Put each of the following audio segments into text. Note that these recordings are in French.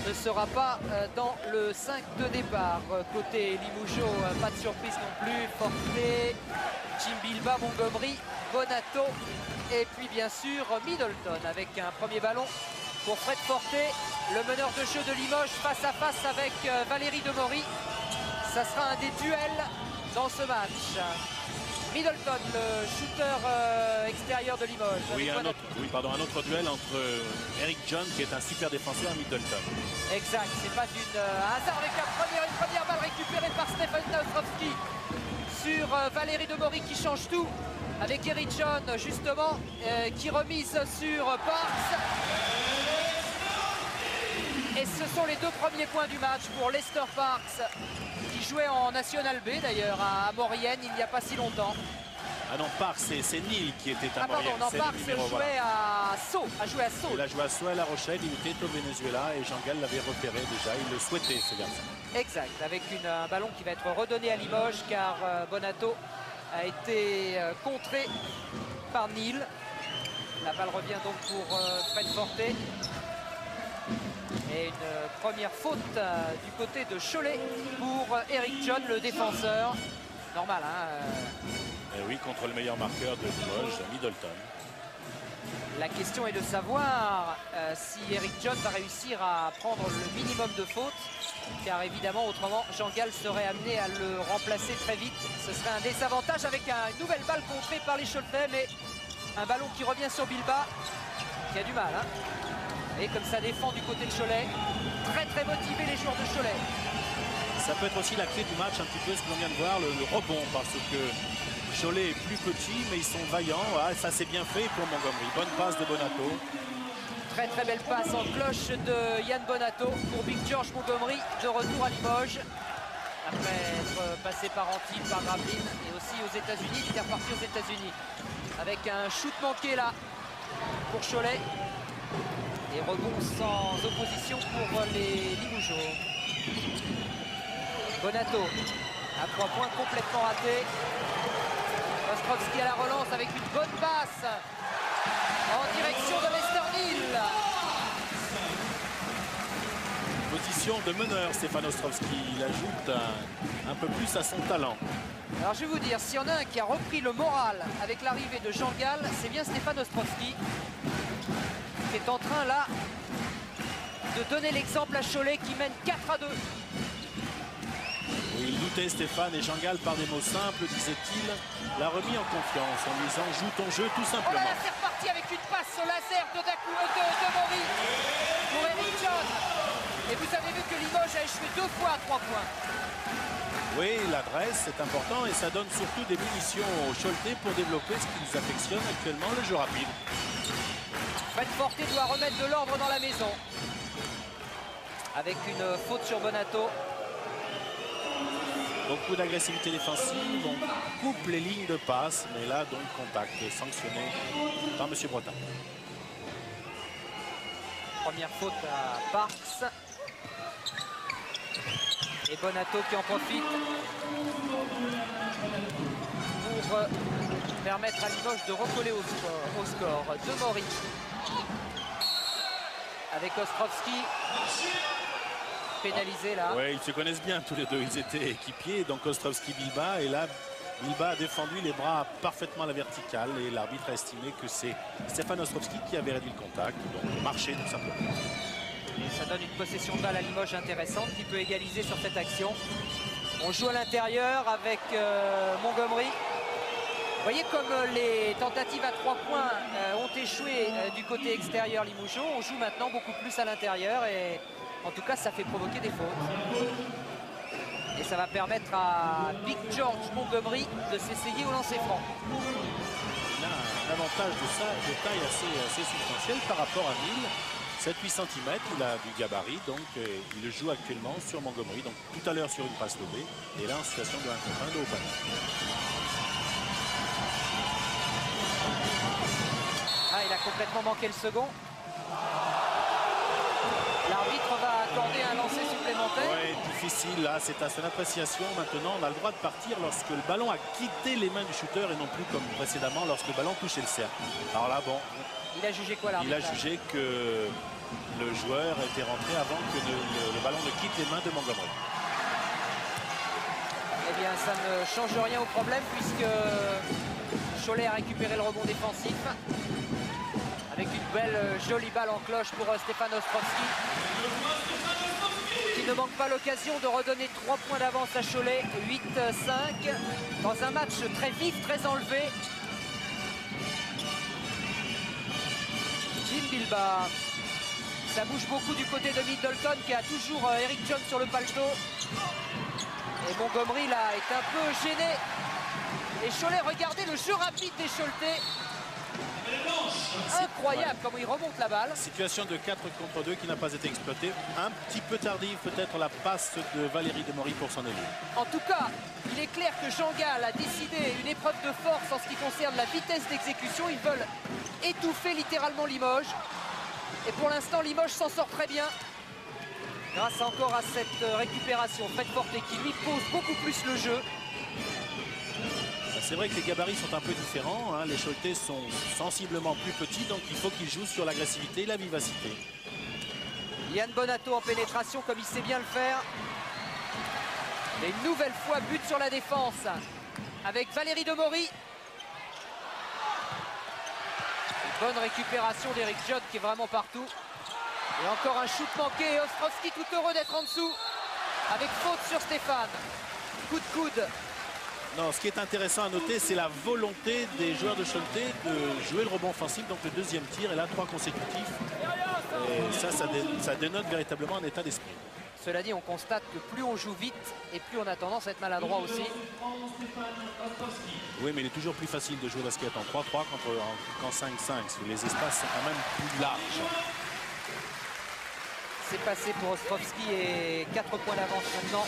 ne sera pas dans le 5 de départ. Côté Limoujo, pas de surprise non plus. Forte, Jim Bilba, Montgomery, Bonato et puis bien sûr Middleton avec un premier ballon pour Fred Forte, le meneur de jeu de Limoges face à face avec Valérie Demory. Ça sera un des duels dans ce match. Middleton, le shooter extérieur de Limoges. Oui, un autre duel entre Eric John, qui est un super défenseur, et Middleton. Exact, c'est pas un hasard avec une première balle récupérée par Stefan Ostrowski sur Valérie Demory qui change tout avec Eric John justement qui remise sur Parks. Et ce sont les deux premiers points du match pour Lester Parks, qui jouait en National B d'ailleurs à Maurienne il n'y a pas si longtemps. Ah non, Parks, c'est Neil qui était à Maurienne. Pardon, non, Parks jouait à Sceaux. Il a joué à Sceaux à La Rochelle, il était au Venezuela et Jean-Gal l'avait repéré déjà, il le souhaitait ce garçon. Exact, avec un ballon qui va être redonné à Limoges car Bonato a été contré par Neil. La balle revient donc pour Fred Forte. Et une première faute du côté de Cholet pour Eric John, le défenseur. Normal, hein Et oui, contre le meilleur marqueur de Limoges, Middleton. La question est de savoir si Eric John va réussir à prendre le minimum de fautes. Car évidemment, autrement, Jean-Gal serait amené à le remplacer très vite. Ce serait un désavantage avec une nouvelle balle contrée par les Choletais. Mais un ballon qui revient sur Bilba, qui a du mal, hein. Et comme ça défend du côté de Cholet, très motivé les joueurs de Cholet. Ça peut être aussi la clé du match, un petit peu ce que l'on vient de voir, le rebond, parce que Cholet est plus petit, mais ils sont vaillants. Ah, ça c'est bien fait pour Montgomery. Bonne passe de Bonato. Très belle passe en cloche de Yann Bonato pour Big George Montgomery, de retour à Limoges. Après être passé par Antibes, par Gravelines et aussi aux États-Unis, il est reparti aux États-Unis. Avec un shoot manqué là pour Cholet. Et rebond sans opposition pour les Limougeaux. Bonato à 3 points complètement raté. Ostrowski à la relance avec une bonne passe en direction de Lester Neil. Position de meneur, Stefan Ostrowski. Il ajoute un peu plus à son talent. Alors je vais vous dire, s'il y en a un qui a repris le moral avec l'arrivée de Jean-Gal, c'est bien Stefan Ostrowski, qui est en train là de donner l'exemple à Cholet qui mène 4-2. Il doutait Stéphane et Jean-Gal par des mots simples, disait-il, l'a remis en confiance en lui disant joue ton jeu tout Oh simplement. là là, c'est reparti avec une passe au laser de Demory pour Eric John. Et vous avez vu que Limoges a échoué 2 fois à 3 points. Oui, l'adresse c'est important et ça donne surtout des munitions aux Choletais pour développer ce qu'ils affectionnent actuellement, le jeu rapide. Fred Forte doit remettre de l'ordre dans la maison. Avec une faute sur Bonato. Beaucoup d'agressivité défensive, on coupe les lignes de passe, mais là donc contact sanctionné par M. Breton. Première faute à Parks. Et Bonato qui en profite pour permettre à Limoges de recoller au score. Demory avec Ostrowski. Pénalisé là. Oui, ils se connaissent bien tous les deux, ils étaient équipiers, donc Ostrowski-Bilba, et là Bilba a défendu les bras parfaitement à la verticale et l'arbitre a estimé que c'est Stefan Ostrowski qui avait réduit le contact, donc marché tout simplement. Et ça donne une possession de balle à Limoges intéressante qui peut égaliser sur cette action. On joue à l'intérieur avec Montgomery. Vous voyez comme les tentatives à 3 points ont échoué du côté extérieur Limougeau. On joue maintenant beaucoup plus à l'intérieur et en tout cas ça fait provoquer des fautes. Et ça va permettre à Big George Montgomery de s'essayer au lancer franc. Il a un avantage de taille assez substantiel par rapport à Neil. 7-8 cm, il a du gabarit, donc il le joue actuellement sur Montgomery. Donc tout à l'heure sur une passe lobée, et là en situation de 1 contre 1 de haut panier. Ah, il a complètement manqué le second. L'arbitre va accorder un lancer supplémentaire. Oui, difficile là, c'est à son appréciation. Maintenant, on a le droit de partir lorsque le ballon a quitté les mains du shooter et non plus comme précédemment lorsque le ballon touchait le cercle. Alors là, bon. Il a jugé quoi l'arbitre? Il a jugé que le joueur était rentré avant que le ballon ne quitte les mains de Montgomery. Eh bien, ça ne change rien au problème puisque Cholet a récupéré le rebond défensif avec une belle jolie balle en cloche pour Stefan Ostrowski qui ne manque pas l'occasion de redonner 3 points d'avance à Cholet, 8-5 dans un match très vif, très enlevé. Jim Bilba, ça bouge beaucoup du côté de Middleton qui a toujours Eric John sur le paletot. Et Montgomery là est un peu gêné. Et Cholet, regardez le jeu rapide des Choletais. Incroyable comment il remonte la balle. Situation de 4 contre 2 qui n'a pas été exploitée. Un petit peu tardive peut-être la passe de Valérie Demory pour son ailier. En tout cas, il est clair que Jean Gall a décidé une épreuve de force en ce qui concerne la vitesse d'exécution. Ils veulent étouffer littéralement Limoges. Et pour l'instant, Limoges s'en sort très bien. Grâce encore à cette récupération. Fred Forte qui lui pose beaucoup plus le jeu. C'est vrai que les gabarits sont un peu différents, hein. Les Choletais sont sensiblement plus petits, donc il faut qu'ils jouent sur l'agressivité et la vivacité. Yann Bonato en pénétration comme il sait bien le faire. Et une nouvelle fois but sur la défense avec Valérie Demory. Une bonne récupération d'Eric John qui est vraiment partout. Et encore un shoot manqué et Ostrowski tout heureux d'être en dessous avec faute sur Stéphane. Coup de coude. Non, ce qui est intéressant à noter, c'est la volonté des joueurs de Choletais de jouer le rebond offensif, donc le deuxième tir, et là 3 consécutifs. Et ça dénote véritablement un état d'esprit. Cela dit, on constate que plus on joue vite et plus on a tendance à être maladroit aussi. Oui, mais il est toujours plus facile de jouer basket en 3-3 qu'en 5-5. Les espaces sont quand même plus larges. C'est passé pour Ostrowski et 4 points d'avance maintenant.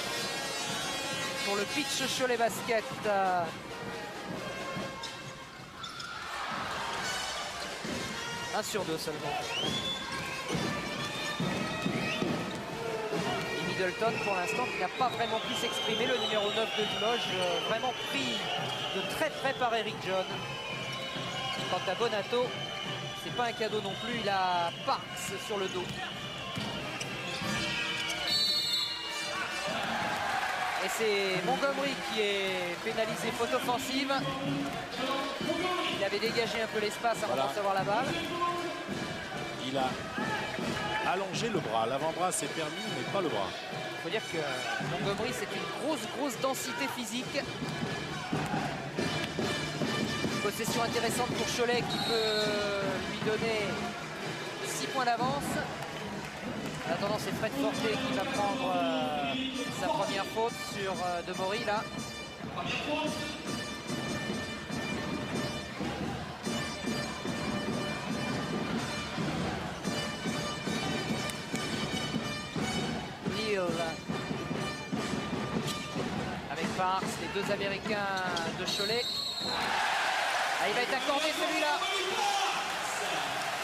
Pour le pitch Cholet Basket. 1 sur 2 seulement. Et Middleton pour l'instant qui n'a pas vraiment pu s'exprimer. Le numéro 9 de Limoges vraiment pris de très près par Eric John. Quant à Bonato, c'est pas un cadeau non plus. Il a Parks sur le dos. Et c'est Montgomery qui est pénalisé faute offensive. Il avait dégagé un peu l'espace avant de recevoir la balle. Il a allongé le bras. L'avant-bras s'est permis, mais pas le bras. Il faut dire que Montgomery, c'est une grosse densité physique. Une possession intéressante pour Cholet qui peut lui donner 6 points d'avance. En attendant, c'est Fred Forte qui va prendre sa première faute sur Demory là. Neal avec Parks, les 2 Américains de Cholet. Ah, il va être accordé celui-là.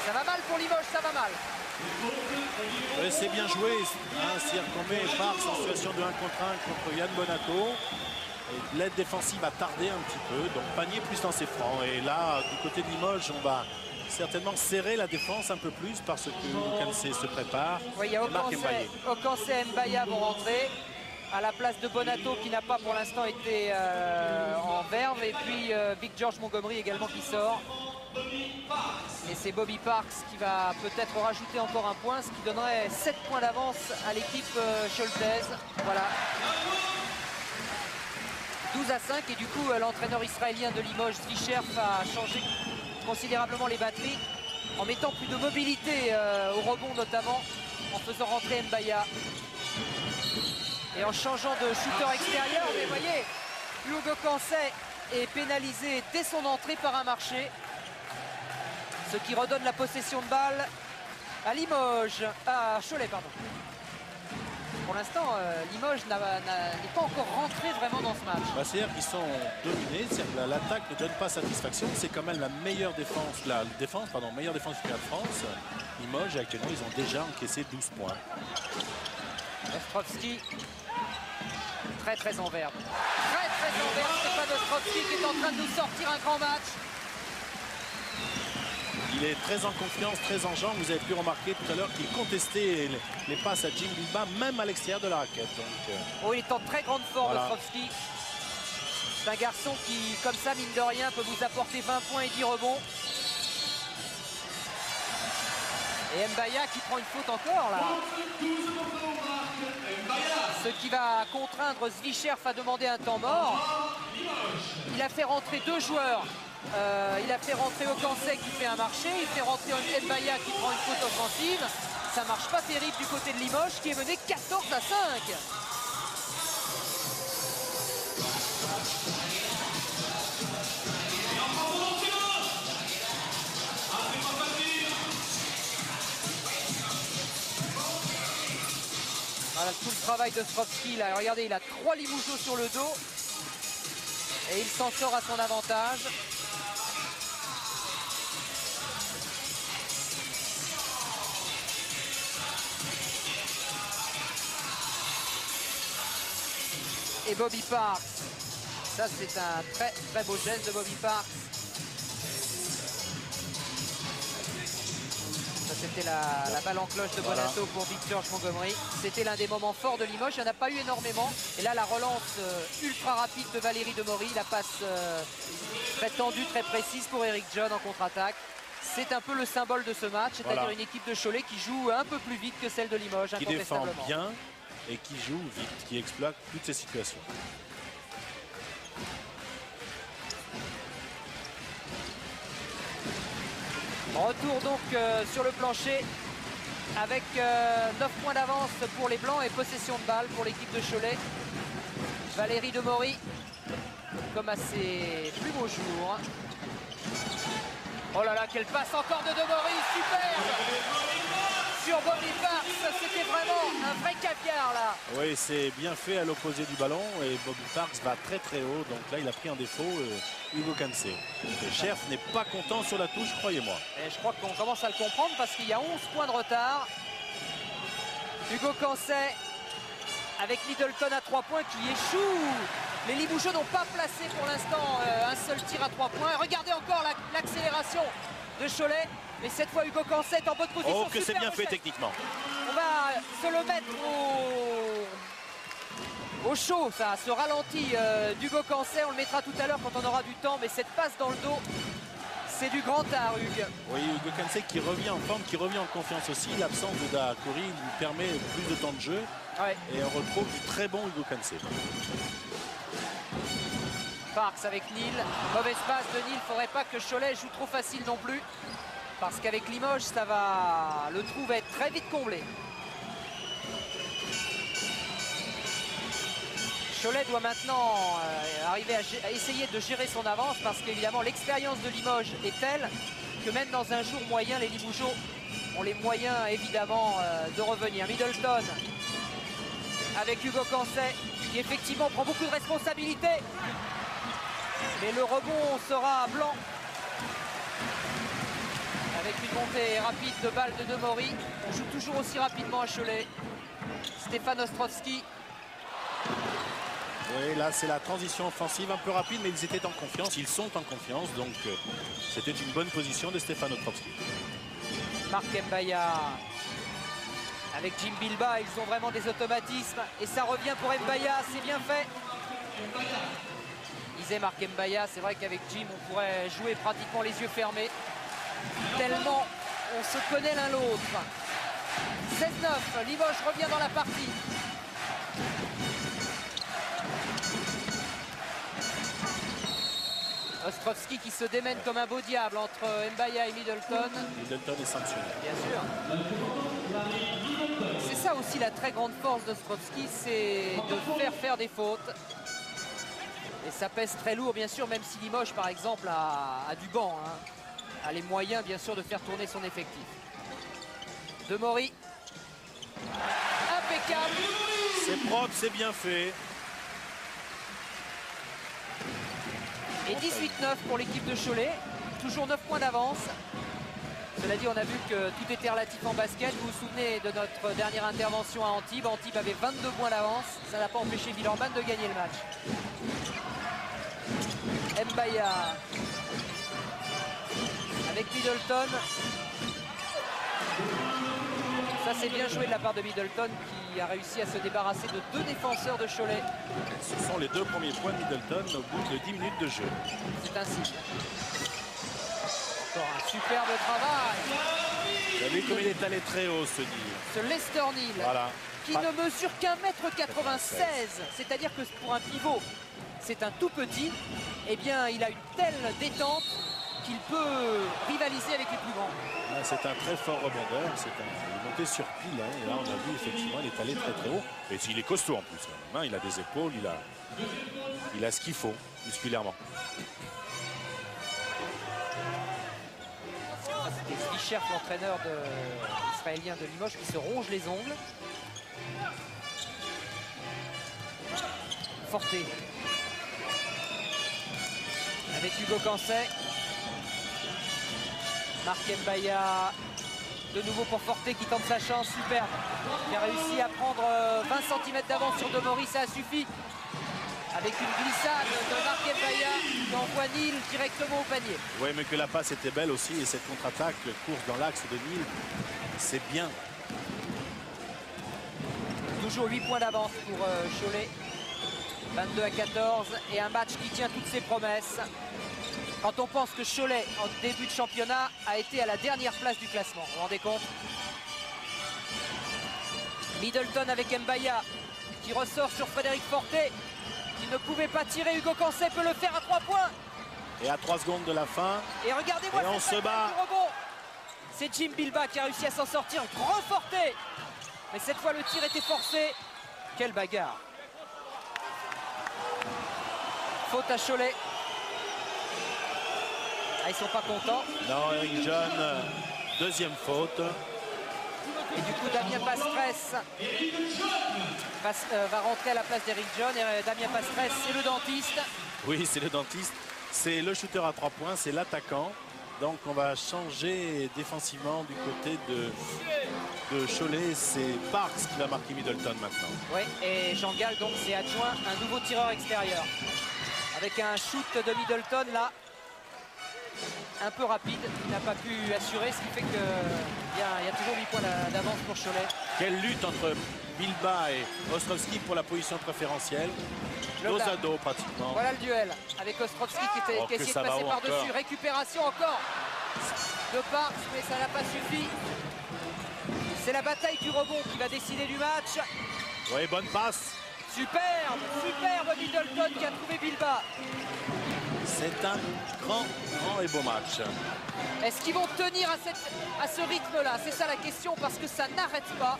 Ça va mal pour Limoges, ça va mal. Oui, c'est bien joué. Hein, c'est-à-dire qu'on met Parks en situation de 1 contre 1 contre Yann Bonato. L'aide défensive a tardé un petit peu. Donc panier plus dans ses francs. Et là, du côté de Limoges, on va certainement serrer la défense un peu plus parce que Okancé se prépare. Oui, il y a Okancé et Mbaya vont rentrer à la place de Bonato qui n'a pas pour l'instant été en verve. Et puis Big George Montgomery également qui sort. Et c'est Bobby Parks qui va peut-être rajouter encore un point, ce qui donnerait 7 points d'avance à l'équipe choletaise. Voilà. 12-5 et du coup l'entraîneur israélien de Limoges, Zvicherf, a changé considérablement les batteries en mettant plus de mobilité au rebond notamment, en faisant rentrer Mbaya. Et en changeant de shooter extérieur, mais voyez, Hugo Okancé est pénalisé dès son entrée par un marché. Ce qui redonne la possession de balle à Limoges, à Cholet, pardon. Pour l'instant, Limoges n'est pas encore rentré vraiment dans ce match. Bah, c'est-à-dire qu'ils sont dominés, l'attaque ne donne pas satisfaction. C'est quand même la meilleure défense, meilleure défense du championnat de France. Limoges, actuellement, ils ont déjà encaissé 12 points. Ostrowski, très en verbe. Très en verbe, Stéphane Ostrowski qui est en train de nous sortir un grand match. Il est très en confiance, très en jambes. Vous avez pu remarquer tout à l'heure qu'il contestait les passes à Jim Bilba, même à l'extérieur de la raquette. Donc, oh, il est en très grande forme, voilà. Ostrovski. C'est un garçon qui, comme ça, mine de rien, peut vous apporter 20 points et 10 rebonds. Et Mbaya qui prend une faute encore, là. Ce qui va contraindre Zvicherf à demander un temps mort. Il a fait rentrer 2 joueurs. Il a fait rentrer Okansé qui fait un marché. Il fait rentrer Mbaya qui prend une faute offensive. Ça marche pas terrible du côté de Limoges qui est mené 14-5. Voilà tout le travail de Ostrovski. Là, regardez, il a 3 Limougeaux sur le dos. Et il s'en sort à son avantage. Et Bobby Parks. Ça, c'est un très très beau geste de Bobby Parks. C'était la balle en cloche de Bonato pour Victor Montgomery. C'était l'un des moments forts de Limoges. Il n'y en a pas eu énormément. Et là, la relance ultra rapide de Valérie Demory. La passe très tendue, très précise pour Eric John en contre-attaque. C'est un peu le symbole de ce match. C'est-à-dire une équipe de Cholet qui joue un peu plus vite que celle de Limoges, qui incontestablement. Défend bien et qui joue vite, qui exploite toutes ces situations. Retour donc sur le plancher avec 9 points d'avance pour les Blancs et possession de balle pour l'équipe de Cholet. Valérie Demory, comme à ses plus beaux jours. Oh là là, quelle passe encore de Demory, superbe sur Bobby Parks, c'était vraiment un vrai caviar là. Oui, c'est bien fait à l'opposé du ballon et Bobby Parks va très très haut. Donc là, il a pris en défaut Hugo Cansé. Et Cherf n'est pas content sur la touche, croyez-moi. Et je crois qu'on commence à le comprendre parce qu'il y a 11 points de retard. Hugo Cansé avec Middleton à 3 points qui échoue. Les Limougeaux n'ont pas placé pour l'instant un seul tir à 3 points. Regardez encore l'accélération de Cholet. Mais cette fois, Hugo Cansé est en bonne position. Oh, que c'est bien fait techniquement. On va se le mettre au chaud, ça, ce ralenti d'Hugo Cansé. On le mettra tout à l'heure quand on aura du temps. Mais cette passe dans le dos, c'est du grand art, Hugues. Oui, Hugo Cansé qui revient en forme, qui revient en confiance aussi. L'absence de Dahakori lui permet plus de temps de jeu. Ouais. Et on retrouve du très bon Hugo Cansé. Parks avec Nil. Mauvaise passe de Nil. Il ne faudrait pas que Cholet joue trop facile non plus. Parce qu'avec Limoges, le trou va être très vite comblé. Cholet doit maintenant arriver à essayer de gérer son avance parce qu'évidemment l'expérience de Limoges est telle que même dans un jour moyen, les Limougeaux ont les moyens évidemment de revenir. Middleton avec Hugo Cansé qui effectivement prend beaucoup de responsabilités. Mais le rebond sera blanc. Avec une montée rapide de balle de Demory. On joue toujours aussi rapidement à Cholet. Stéphane Ostrovski. Oui, là c'est la transition offensive un peu rapide, mais ils étaient en confiance. Ils sont en confiance, donc c'était une bonne position de Stéphane Ostrovski. Marc Mbaya avec Jim Bilba, ils ont vraiment des automatismes. Et ça revient pour Mbaya, c'est bien fait. Disait Marc Mbaya, c'est vrai qu'avec Jim, on pourrait jouer pratiquement les yeux fermés. Tellement on se connaît l'un l'autre. 16-9, Limoges revient dans la partie. Ostrovski qui se démène comme un beau diable entre Mbaya et Middleton. Middleton est sanctionné. Bien sûr. C'est ça aussi la très grande force d'Ostrovski, c'est de faire des fautes. Et ça pèse très lourd, bien sûr, même si Limoges, par exemple, a du banc. A les moyens, bien sûr, de faire tourner son effectif. Demory. Impeccable. C'est propre, c'est bien fait. Et 18-9 pour l'équipe de Cholet. Toujours 9 points d'avance. Cela dit, on a vu que tout était relatif en basket. Vous vous souvenez de notre dernière intervention à Antibes. Antibes avait 22 points d'avance. Ça n'a pas empêché Villeurbanne de gagner le match. Mbaya. avec Middleton. Ça, c'est bien joué de la part de Middleton qui a réussi à se débarrasser de 2 défenseurs de Cholet. Ce sont les 2 premiers points de Middleton au bout de 10 minutes de jeu. C'est ainsi. Encore un superbe travail. Vous avez vu comme il est allé très haut, ce Neal. Ce Lester Neal, Voilà. qui ne mesure qu'1,96 m, c'est-à-dire que pour un pivot, c'est un tout petit. Eh bien, il a une telle détente qu'il peut rivaliser avec les plus grands. Ah, c'est un très fort rebondeur. Il est monté sur pile. Hein, et là, on a vu effectivement, il est allé très très haut. Et il est costaud en plus. Quand même, hein, il a des épaules, il a ce qu'il faut musculairement. C'était Zvichev, l'entraîneur israélien de Limoges, qui se ronge les ongles. Forte. Avec Hugo Cancet. Marc Mbaya. De nouveau pour Forte qui tente sa chance. Superbe. Qui a réussi à prendre 20 cm d'avance sur Domori. Ça a suffi. Avec une glissade de Marc Mbaya qui envoie Neal directement au panier. Oui, mais que la passe était belle aussi. Et cette contre-attaque, course dans l'axe de Neal, c'est bien. Toujours 8 points d'avance pour Cholet. 22 à 14 et un match qui tient toutes ses promesses. Quand on pense que Cholet, en début de championnat, a été à la dernière place du classement. Vous vous rendez compte? Middleton avec Mbaya qui ressort sur Frédéric Forte, qui ne pouvait pas tirer. Hugo Cancet peut le faire à 3 points. Et à 3 secondes de la fin. Et regardez-moi on se bat. C'est Jim Bilba qui a réussi à s'en sortir. Gros Forte. Mais cette fois, le tir était forcé. Quelle bagarre. Faute à Cholet. Ah, ils sont pas contents. Non, Eric John, deuxième faute. Et du coup, Damien Pastress va rentrer à la place d'Eric John. Et Damien Pastress, c'est le dentiste. Oui, c'est le dentiste. C'est le shooter à 3 points, c'est l'attaquant. Donc on va changer défensivement du côté de Cholet. C'est Parks qui va marquer Middleton maintenant. Oui, et Jean Gall, donc, c'est adjoint un nouveau tireur extérieur. Avec un shoot de Middleton, là, un peu rapide. Il n'a pas pu assurer, ce qui fait qu'il y a toujours 8 points d'avance pour Cholet. Quelle lutte entre Bilba et Ostrovski pour la position préférentielle. Dos à dos pratiquement. Voilà le duel avec Ostrovski qui a essayé de passer par-dessus. Récupération encore de Parks, mais ça n'a pas suffi. C'est la bataille du rebond qui va décider du match. Oui, bonne passe. Superbe Middleton qui a trouvé Bilba. C'est un grand et beau match. Est-ce qu'ils vont tenir à ce rythme-là? C'est ça la question, parce que ça n'arrête pas.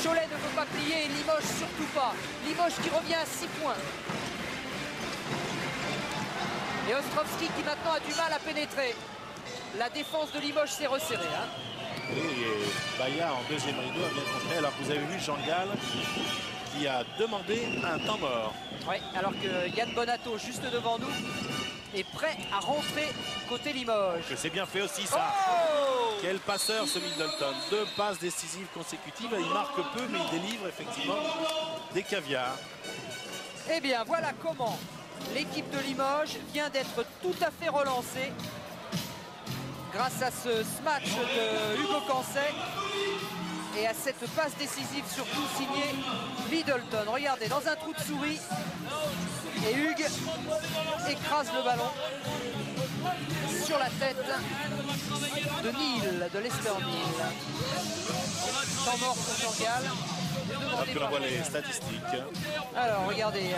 Cholet ne veut pas plier et Limoges surtout pas. Limoges qui revient à 6 points. Et Ostrovski qui maintenant a du mal à pénétrer. La défense de Limoges s'est resserrée. Hein. Et Baya en deuxième rideau a bien compris. Alors que vous avez vu Jean Gall qui a demandé un temps mort. Oui, alors que Yann Bonato, juste devant nous, est prêt à rentrer côté Limoges. C'est bien fait aussi ça. Oh, quel passeur ce Middleton. 2 passes décisives consécutives. Il marque peu mais il délivre effectivement des caviars. Eh bien voilà comment l'équipe de Limoges vient d'être tout à fait relancée grâce à ce smash de Hugo Cancet et à cette passe décisive surtout signée Middleton. Regardez, dans un trou de souris, et Hugues écrase le ballon sur la tête de Neal, de Lester Neal. Temps mort pour Jean Gall. On voit les statistiques. Alors regardez,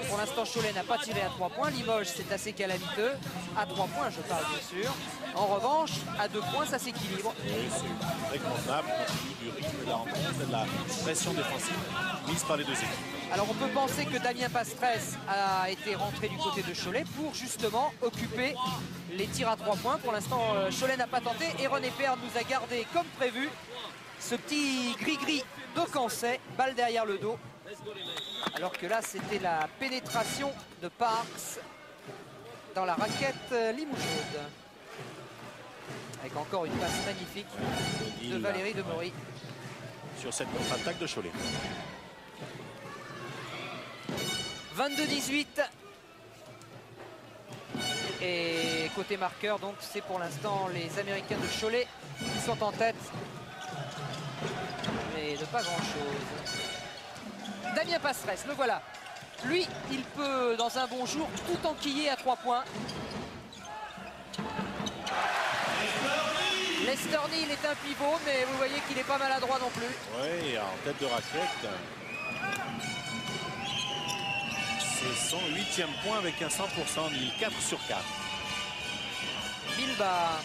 pour l'instant Cholet n'a pas tiré à 3 points. Limoges c'est assez calamiteux. À 3 points je parle bien sûr. En revanche, à 2 points ça s'équilibre. Oui, c'est très convenable compte tenu du rythme de la rencontre et de la pression défensive mise par les deux équipes. Alors on peut penser que Damien Pastress a été rentré du côté de Cholet pour justement occuper les tirs à 3 points. Pour l'instant Cholet n'a pas tenté et René Père nous a gardé comme prévu ce petit gris-gris de Cancet, balle derrière le dos. Alors que là c'était la pénétration de Parks dans la raquette limougeaude. Avec encore une passe magnifique de Valérie Demory. Sur cette contre-attaque de Cholet. 22-18. Et côté marqueur, donc c'est pour l'instant les Américains de Cholet qui sont en tête. Mais de pas grand-chose. Damien Passeresse, le voilà. Lui, il peut, dans un bon jour, tout enquiller à 3 points. Lester Neal est un pivot, mais vous voyez qu'il n'est pas maladroit non plus. Oui, en tête de raquette. C'est son 8e point avec un 100% Neal, 4 sur 4. Bilba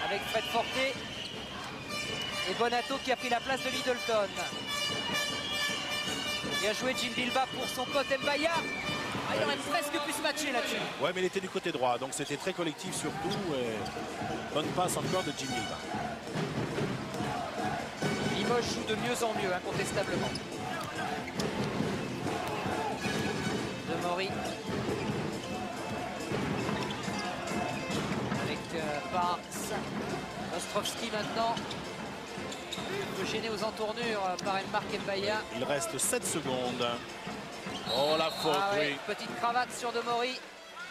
avec Fred Forte et Bonato qui a pris la place de Middleton. Bien joué Jim Bilba pour son pote Mbaya. Ah, il aurait presque pu se matcher là-dessus. Ouais, mais il était du côté droit, donc c'était très collectif surtout. Et bonne passe encore de Jim Bilba. Limoges joue de mieux en mieux, incontestablement. De Maury. Avec Parks. Ostrovski maintenant. Un peu gêné aux entournures par Marc Mbaya. Il reste 7 secondes. Oh la faute, ouais, oui. Petite cravate sur De Maury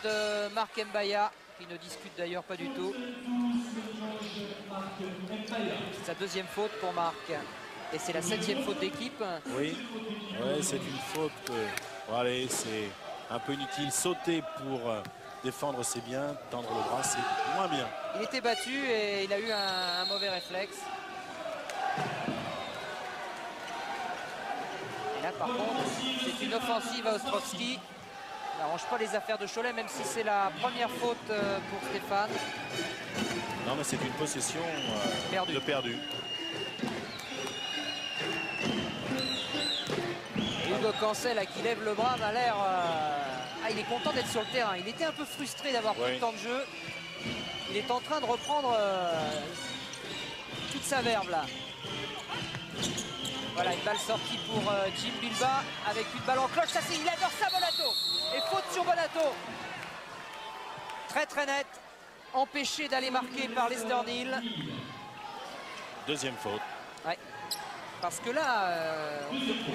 de Marc Mbaya, qui ne discute d'ailleurs pas du tout. C'est sa 2e faute pour Marc. Et c'est la 7e faute d'équipe. Oui, ouais, c'est une faute. Bon, allez, c'est un peu inutile. Sauter pour défendre, c'est bien. Tendre le bras, c'est moins bien. Il était battu et il a eu un mauvais réflexe. Et là, par contre, c'est une offensive à Ostrovski. Il n'arrange pas les affaires de Cholet, même si c'est la première faute pour Stéphane. Non, mais c'est une possession de perdu. Et Hugo Cancel, là, qui lève le bras, m'a l'air... il est content d'être sur le terrain. Il était un peu frustré d'avoir pris le temps de jeu. Il est en train de reprendre toute sa verve, là. Voilà, une balle sortie pour Jim Bilba avec une balle en cloche. Ça, il adore ça, Bonato. Et faute sur Bonato. Très très net. Empêché d'aller marquer par Lester Neal. 2e faute. Ouais. Parce que là,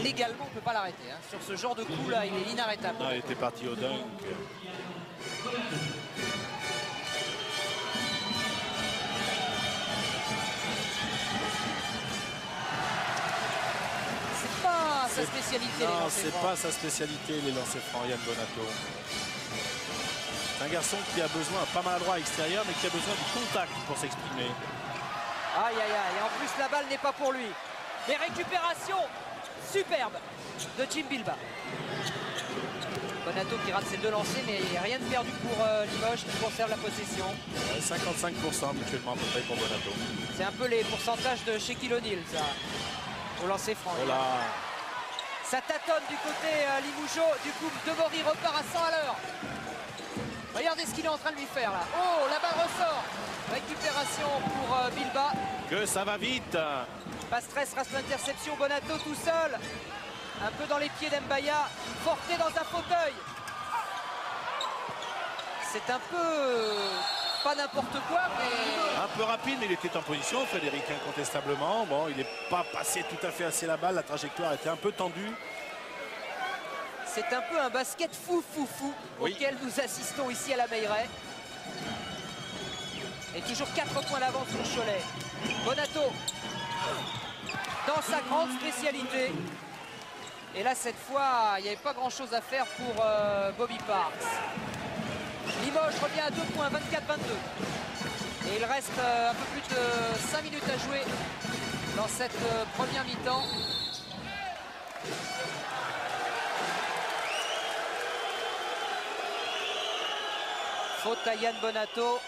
légalement, on ne peut pas l'arrêter. Hein. Sur ce genre de coup, là, il est inarrêtable. Non, il était parti au dunk. Sa spécialité. Non, c'est pas sa spécialité, les lancers francs, Yann Bonato. C'est un garçon qui a besoin, pas maladroit à l'extérieur, mais qui a besoin du contact pour s'exprimer. Aïe, aïe, aïe. Et en plus, la balle n'est pas pour lui. Mais récupération superbe de Jim Bilba. Bonato qui rate ses 2 lancers, mais rien de perdu pour Limoges qui conserve la possession. 55% habituellement à peu près pour Bonato. C'est un peu les pourcentages de Shaquille O'Neal, ça, au lancer franc. Oh là. Ça tâtonne du côté Limougeau. Du coup, De Maury repart à 100 à l'heure. Regardez ce qu'il est en train de lui faire là. Oh, la balle ressort. Récupération pour Bilba. Que ça va vite. Passeresse reste l'interception. Bonato tout seul. Un peu dans les pieds d'Mbaya. Forte dans un fauteuil. C'est un peu... pas n'importe quoi, mais... Un peu rapide, mais il était en position, Frédéric, incontestablement. Bon, il n'est pas passé tout à fait assez la balle. La trajectoire était un peu tendue. C'est un peu un basket fou auquel nous assistons ici à la Meilleraie. Et toujours 4 points d'avance pour Cholet. Bonato dans sa grande spécialité. Et là, cette fois, il n'y avait pas grand-chose à faire pour Bobby Parks. Limoges revient à 2 points, 24-22. Et il reste un peu plus de 5 minutes à jouer dans cette première mi-temps. Faute à Yann Bonato.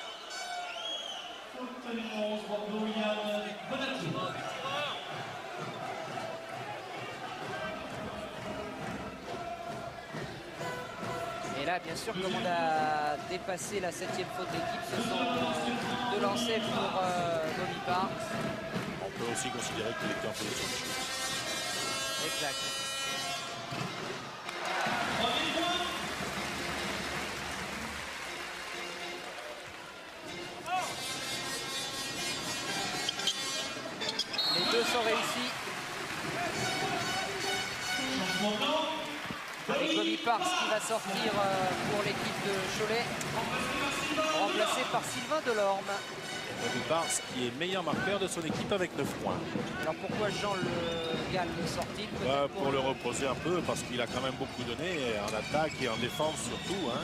Et là, bien sûr, comme on a dépassé la 7e faute d'équipe, ce sont 2 lancers pour Bobby Parks. On peut aussi considérer qu'il était en position de shoot. Exact. Les 2 sont réussis. Avec Bobby Parks qui va sortir pour l'équipe de Cholet, remplacé par Sylvain Delorme. Bobby Parks qui est meilleur marqueur de son équipe avec 9 points. Alors pourquoi Jean Le Gall sort-il? Pour le reposer un peu, parce qu'il a quand même beaucoup donné en attaque et en défense surtout. Hein.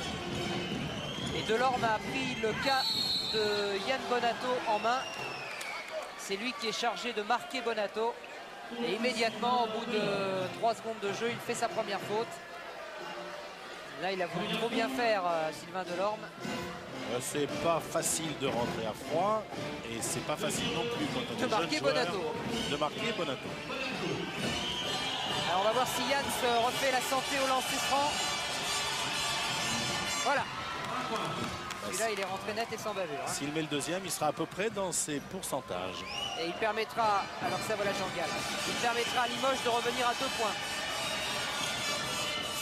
Et Delorme a pris le cas de Yann Bonato en main. C'est lui qui est chargé de marquer Bonato. Et immédiatement, au bout de 3 secondes de jeu, il fait sa première faute. Là, il a voulu trop bien faire, Sylvain Delorme. C'est pas facile de rentrer à froid et c'est pas facile non plus quand on est marquer jeune joueur, Bonato. de marquer Bonato. Alors on va voir si Yann se refait la santé au lancer franc. Voilà. Celui-là, il est rentré net et sans bavure. Hein. S'il met le deuxième, il sera à peu près dans ses pourcentages. Et il permettra, alors ça voilà Jean Gall, il permettra à Limoges de revenir à 2 points.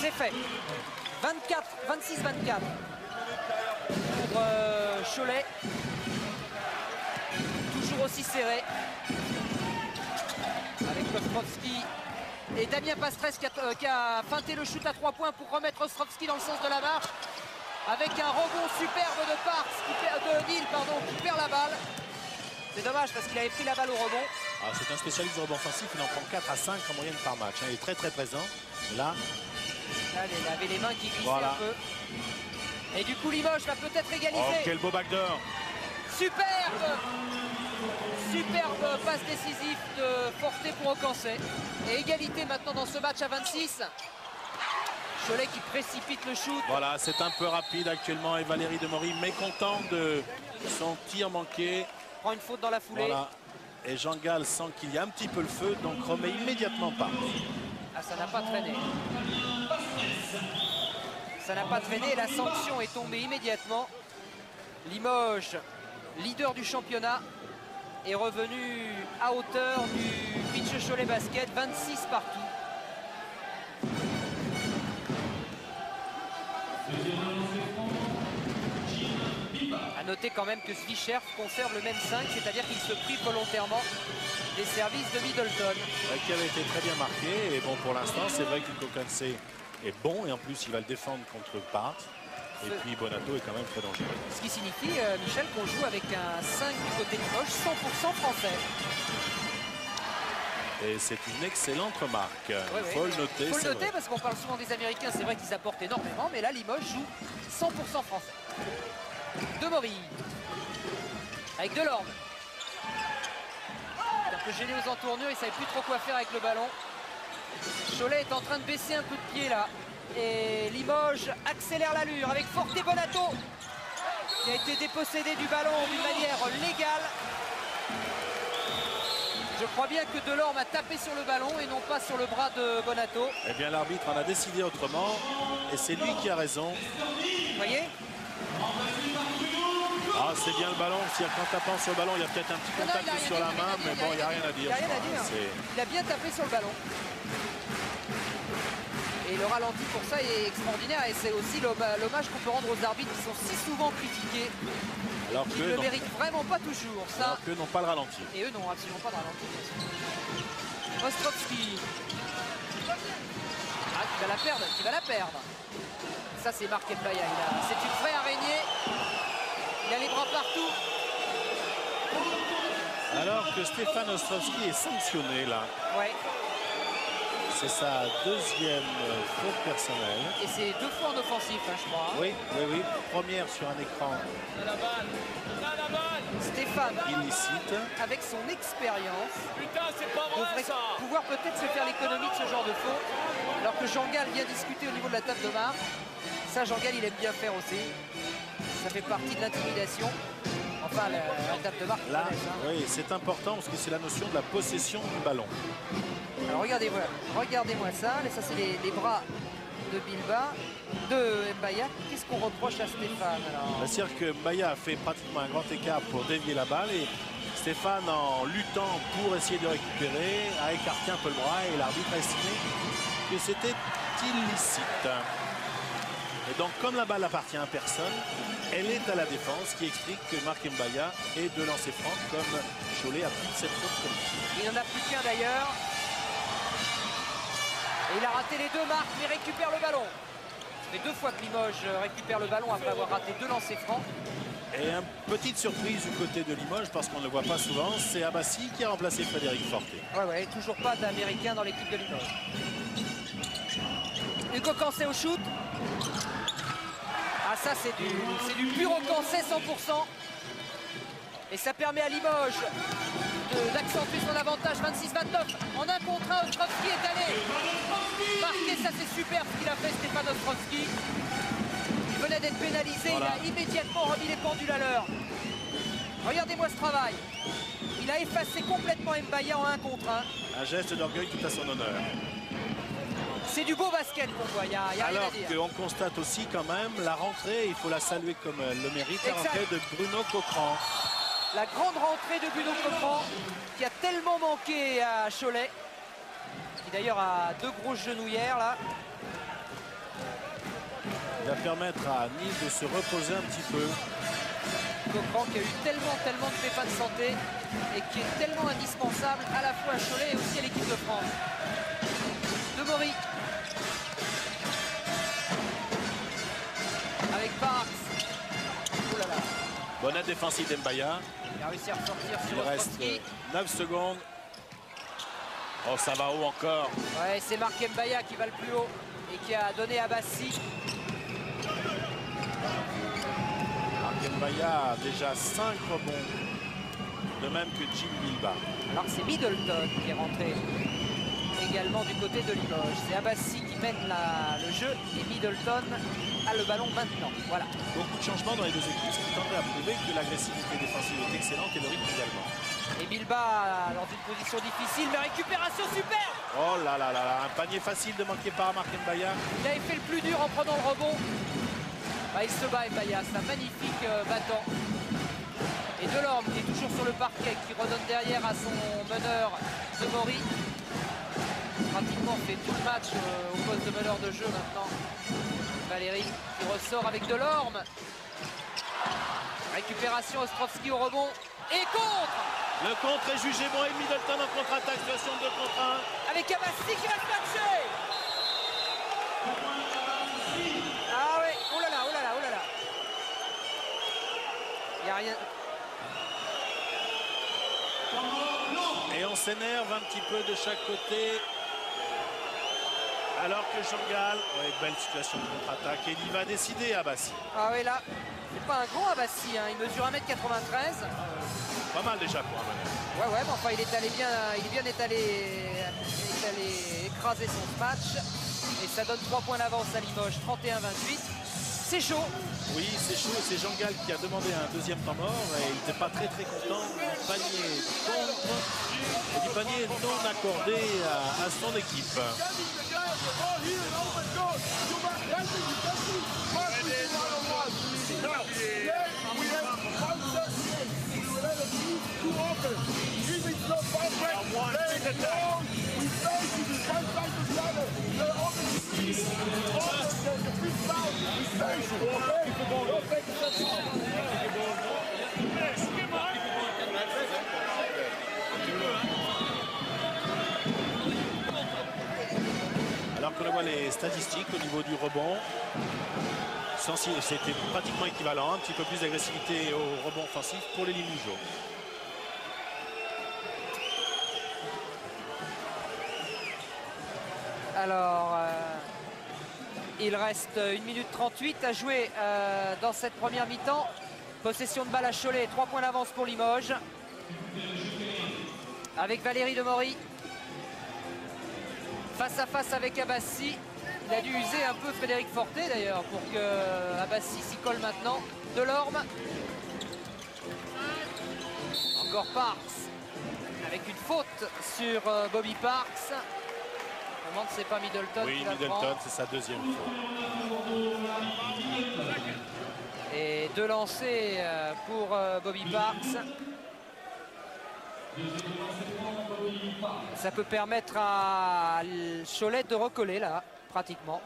C'est fait. 26-24 pour Cholet. Toujours aussi serré. Avec Ostrovski et Damien Pastresse qui a feinté le shoot à 3 points pour remettre Ostrovski dans le sens de la marche. Avec un rebond superbe de Parks, de Nil, pardon, qui perd la balle. C'est dommage parce qu'il avait pris la balle au rebond. C'est un spécialiste de rebond offensif, il en prend 4 à 5 en moyenne par match. Hein. Il est très très présent. Là, il avait les mains qui glissaient voilà. Un peu. Et du coup, Limoges va peut-être égaliser. Oh, quel beau backdoor! Superbe! Superbe passe décisive de Forté pour Aucancé. Et égalité maintenant dans ce match à 26. Cholet qui précipite le shoot. Voilà, c'est un peu rapide actuellement et Valérie Demory mécontent de son tir manqué. Prend une faute dans la foulée. Voilà. Et Jean Gall sent qu'il y a un petit peu le feu, donc remet immédiatement pas. Ah, ça n'a pas traîné. Ça n'a pas traîné, la sanction est tombée immédiatement. Limoges, leader du championnat, est revenu à hauteur du pitch Cholet Basket, 26 partout. A noter quand même que Svicher conserve le même 5, c'est-à-dire qu'il se prive volontairement des services de Middleton. Qui avait été très bien marqué. Et bon, pour l'instant, c'est vrai que Kokansé est bon. Et en plus, il va le défendre contre Parks. Et puis Bonato est quand même très dangereux. Ce qui signifie, Michel, qu'on joue avec un 5 du côté Limoges, 100% français. Et c'est une excellente remarque. Il faut le noter. Il faut le noter parce qu'on parle souvent des Américains. C'est vrai qu'ils apportent énormément. Mais là, Limoges joue 100% français. Demory. Avec Delorme. Un peu gêné aux entournures. Il ne savait plus trop quoi faire avec le ballon. Cholet est en train de baisser un coup de pied là. Et Limoges accélère l'allure avec Forté Bonato qui a été dépossédé du ballon d'une manière légale. Je crois bien que Delorme a tapé sur le ballon et non pas sur le bras de Bonato. Eh bien, l'arbitre en a décidé autrement et c'est lui qui a raison. Vous voyez? Ah, c'est bien le ballon. Si qu'en tapant sur le ballon, il y a peut-être un petit contact sur la main, mais bon, il n'y a rien à dire. Il a bien tapé sur le ballon. Et le ralenti pour ça est extraordinaire. Et c'est aussi l'hommage qu'on peut rendre aux arbitres qui sont si souvent critiqués. Alors qu'ils ne le méritent vraiment pas toujours. Ça. Alors qu'eux n'ont pas le ralenti. Et eux n'ont absolument pas de ralenti. Ostrovski. Ah, qui va la perdre, qui va la perdre. Ça, c'est Marc Mbaya. C'est une vraie araignée. Il a les bras partout. Alors que Stéphane Ostrovski est sanctionné là. Ouais. C'est sa deuxième faute personnelle. Et c'est 2 fois en offensif, hein, je crois. Hein. Oui. Première sur un écran. Stéphane, illicite. Avec son expérience, devrait pouvoir peut-être se faire l'économie de ce genre de faute. Alors que Jean Gall vient discuter au niveau de la table de marque. Ça, Jean Gall, il aime bien faire aussi. Ça fait partie de l'intimidation. Enfin, la table de marque. Là, oui, c'est important parce que c'est la notion de la possession du ballon. Alors regardez-moi ça. Ça, c'est les bras de Mbaya. Qu'est-ce qu'on reproche à Stéphane alors? C'est-à-dire que Mbaya a fait pratiquement un grand écart pour dévier la balle et Stéphane, en luttant pour essayer de récupérer, a écarté un peu le bras et l'arbitre a estimé que c'était illicite. Et donc, comme la balle appartient à personne, elle est à la défense, qui explique que Marc Mbaya est de lancer franc, comme Cholet a pris cette faute. Il n'en a plus qu'un d'ailleurs. Et il a raté les deux marques, mais récupère le ballon. Ça fait 2 fois que Limoges récupère le ballon après avoir raté 2 lancers francs. Et une petite surprise du côté de Limoges, parce qu'on ne le voit pas souvent, c'est Abassi qui a remplacé Frédéric Forté. Ouais, toujours pas d'Américain dans l'équipe de Limoges. Hugo Cancé au shoot. Ah, ça, c'est du pur Cancé 100%. Et ça permet à Limoges d'accentuer son avantage 26-29. En 1 contre 1, Ostrovski est allé marquer, ça c'est super ce qu'il a fait Stéphane Ostrovski. Il venait d'être pénalisé, voilà. Il a immédiatement remis les pendules à l'heure. Regardez-moi ce travail. Il a effacé complètement Mbaya en 1 contre 1. Un geste d'orgueil tout à son honneur. C'est du beau basket qu'on voit, il n'y a rien à dire. Alors qu'on constate aussi quand même la rentrée, il faut la saluer comme elle le mérite, la rentrée de Bruno Coquerand. La grande rentrée de Bruno Coquerand qui a tellement manqué à Cholet, qui d'ailleurs a 2 grosses genouillères là. Il va permettre à Nice de se reposer un petit peu. Coquerand qui a eu tellement de pépins de santé et qui est tellement indispensable à la fois à Cholet et aussi à l'équipe de France. Demory avec Parks. Oh là là. Bonne aide défensive d'Mbaya. Il a réussi à ressortir sur Il reste 9 secondes. Oh, ça va haut encore. Ouais, c'est Marc Mbaya qui va le plus haut et qui a donné à Bassi. Marc Mbaya a déjà 5 rebonds. De même que Jim Bilba. Alors c'est Middleton qui est rentré également du côté de Limoges. C'est Abassi qui mène le jeu et Middleton a le ballon maintenant. Voilà. Beaucoup de changements dans les deux équipes, ce qui tendrait à prouver que l'agressivité défensive est excellente et le rythme également. Et Bilba dans une position difficile, mais récupération super. Oh là là là là, un panier facile de manquer par Marc Mbaya. Il avait fait le plus dur en prenant le rebond. Bah, il se bat Mbaya, c'est un magnifique battant. Et Delorme qui est toujours sur le parquet, qui redonne derrière à son meneur Demory. Pratiquement fait tout le match au poste de meneur de jeu maintenant. Valérie qui ressort avec Delorme. Récupération, Ostrovski au rebond. Et contre. Le contre est jugé bon et Middleton en contre-attaque, situation 2 contre 1. Avec Abassi qui va se matcher. Ah ouais, oh là là, oh là là, oh là là. Il n'y a rien. Et on s'énerve un petit peu de chaque côté. Alors que Jean-Gal, ouais, belle situation de contre-attaque. Et il va décider Abassi. Ah oui, là, c'est pas un grand Abassi, hein. Il mesure 1m93. Pas mal déjà pour un meneur. Ouais, mais enfin il est bien étalé, écraser son match. Et ça donne 3 points d'avance à Limoges, 31-28. C'est chaud. Oui, c'est chaud. C'est Jean-Gal qui a demandé un deuxième temps mort. Et il n'était pas très content du panier contre et du panier non accordé à son équipe. Alors qu'on voit les statistiques au niveau du rebond, c'était pratiquement équivalent, un petit peu plus d'agressivité au rebond offensif pour les Limougeaux. Alors, il reste 1 minute 38 à jouer dans cette première mi-temps. Possession de balle à Cholet, 3 points d'avance pour Limoges. Avec Valérie Demory. Face à face avec Abassi. Il a dû user un peu Frédéric Forté d'ailleurs pour que Abassi s'y colle maintenant. Delorme. Encore Parks. Avec une faute sur Bobby Parks. On demande c'est pas Middleton. Oui, Middleton, c'est sa deuxième faute. Et 2 lancers pour Bobby Parks. Ça peut permettre à Cholet de recoller là, pratiquement.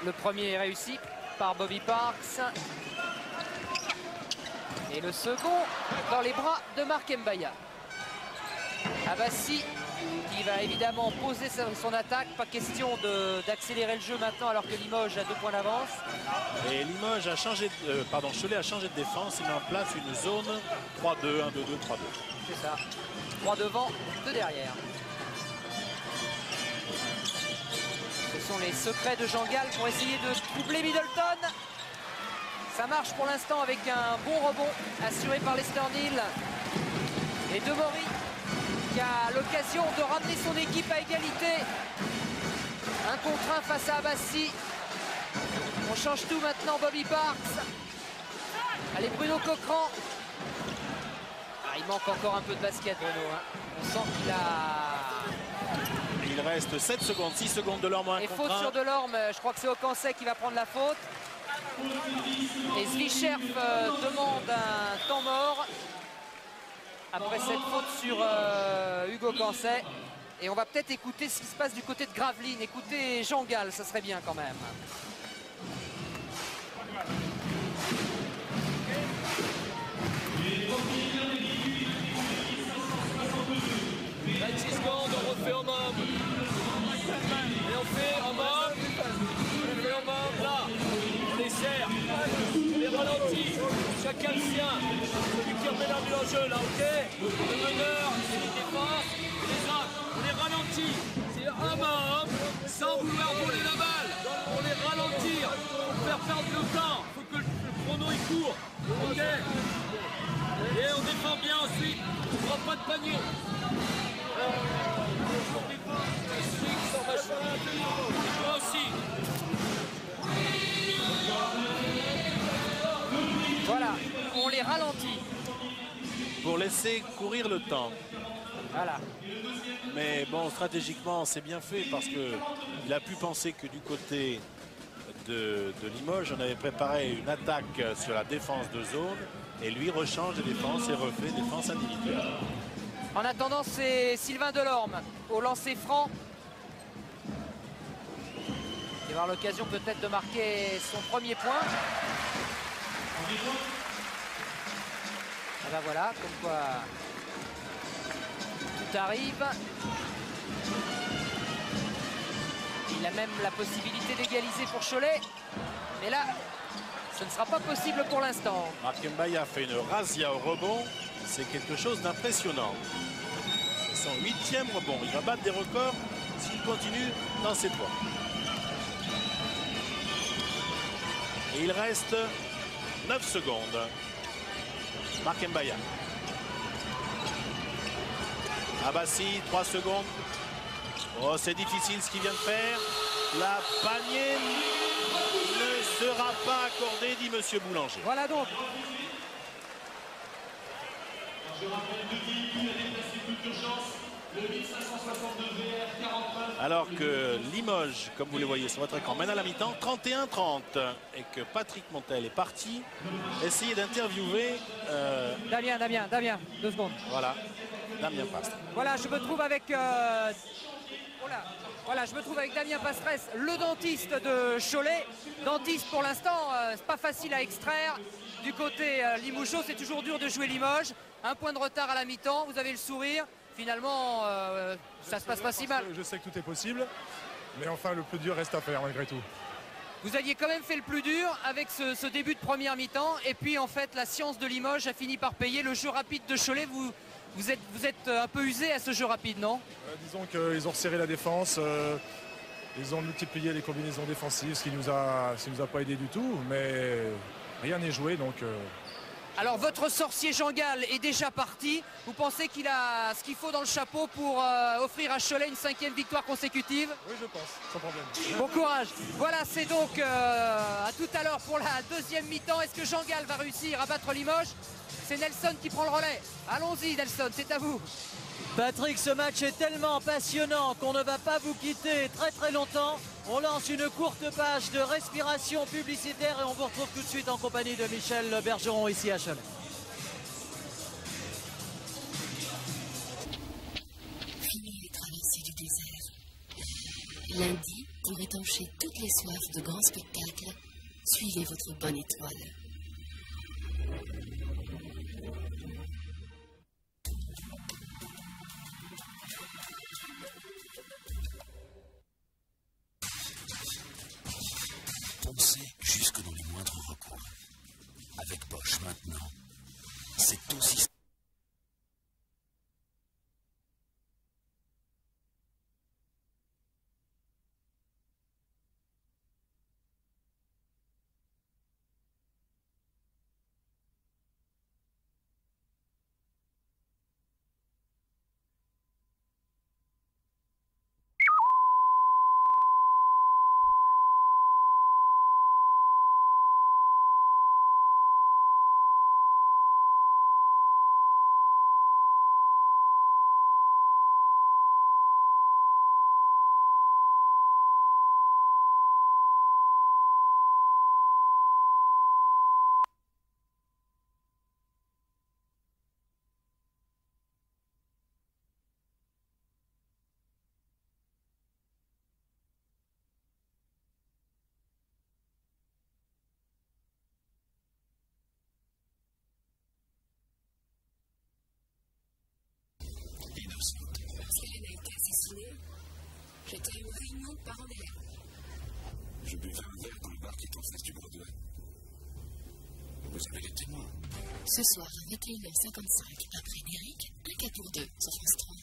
Le premier est réussi par Bobby Parks. Et le second dans les bras de Marc Mbaya. Abbassi qui va évidemment poser son attaque. Pas question d'accélérer le jeu maintenant alors que Limoges a 2 points d'avance. Et Limoges a changé, Cholet a changé de défense. Il met en place une zone 3-2, 1-2-2, 3-2. C'est ça. 3 devant, 2 derrière. Ce sont les secrets de Jean Gall pour essayer de troubler Middleton. Ça marche pour l'instant avec un bon rebond assuré par Lester Neal. Et Demory qui a l'occasion de ramener son équipe à égalité. 1 contre 1 face à Abbassi. On change tout maintenant, Bobby Parks. Allez, Bruno Coquerand. Il manque encore un peu de basket, Bruno. On sent qu'il a... Il reste 7 secondes, 6 secondes de Delorme. Et faute sur Delorme, je crois que c'est Aucancet qui va prendre la faute. Et Zvicherf demande un temps mort après cette faute sur Hugo Cancet. Et on va peut-être écouter ce qui se passe du côté de Gravelines. Écoutez Jean Gall, ça serait bien quand même. 26 secondes, on refait en homme. Et on fait en homme. On fait en homme, là. On les serre. On les ralentit. Chacun le sien. Celui qui remet l'arme en jeu, là, ok. Le meneur, c'est les défenses. Les autres, on les ralentit. C'est homme à homme, sans vouloir voler la balle. On les ralentir. Pour faire perdre le temps. Il faut que le chrono il court. Ok. Et on défend bien ensuite. On ne prend pas de panier. Voilà, on les ralentit. Pour laisser courir le temps. Voilà. Mais bon, stratégiquement, c'est bien fait parce qu'il a pu penser que du côté de Limoges, on avait préparé une attaque sur la défense de zone et lui rechange de défense et refait défense individuelle. En attendant, c'est Sylvain Delorme au lancer franc. Il va avoir l'occasion peut-être de marquer son premier point. Ah ben voilà, comme quoi tout arrive. Il a même la possibilité d'égaliser pour Cholet. Mais là, ce ne sera pas possible pour l'instant. Marc Mbaya fait une razzia au rebond. C'est quelque chose d'impressionnant. C'est son 8e rebond. Il va battre des records s'il continue dans cette voie. Et il reste 9 secondes. Marc Mbaya. Abbassi, 3 secondes. Oh, c'est difficile ce qu'il vient de faire. La panier ne sera pas accordée, dit Monsieur Boulanger. Voilà donc. Alors que Limoges, comme vous le voyez sur votre écran, mène à la mi-temps 31-30 et que Patrick Montel est parti essayer d'interviewer Damien, 2 secondes. voilà, Damien Pastre. Voilà, je me trouve avec je me trouve avec Damien Pastresse, le dentiste de Cholet. Dentiste pour l'instant, c'est pas facile à extraire. Du côté Limougeot, c'est toujours dur de jouer Limoges. 1 point de retard à la mi-temps, vous avez le sourire. Finalement, ça se passe pas si mal. Je sais que tout est possible, mais enfin le plus dur reste à faire malgré tout. Vous aviez quand même fait le plus dur avec ce début de première mi-temps. Et puis en fait, la science de Limoges a fini par payer. Le jeu rapide de Cholet, vous êtes un peu usé à ce jeu rapide, non? Disons qu'ils ont resserré la défense, ils ont multiplié les combinaisons défensives, ce qui nous a pas aidé du tout, mais rien n'est joué donc... Alors votre sorcier Jean Gall est déjà parti. Vous pensez qu'il a ce qu'il faut dans le chapeau pour offrir à Cholet une 5e victoire consécutive? Oui, je pense, sans problème. Bon courage. Voilà, c'est donc à tout à l'heure pour la 2e mi-temps. Est-ce que Jean Gall va réussir à battre Limoges? C'est Nelson qui prend le relais. Allons-y Nelson, c'est à vous. Patrick, ce match est tellement passionnant qu'on ne va pas vous quitter très très longtemps. On lance une courte page de respiration publicitaire et on vous retrouve tout de suite en compagnie de Michel Bergeron ici à Cholet. Fini les traversées du désert. Lundi, pour étancher toutes les soifs de grands spectacles, suivez votre bonne étoile. peut-être maintenant. C'est aussi... Lorsqu'Hélène a été assassinée, j'étais à une réunion de parents d'élèves. Je buvais un verre dans le bar qui est en face du Broadway. Vous avez les témoins. Ce soir, à 21h55, après Derrick, un cas pour deux sur France 3.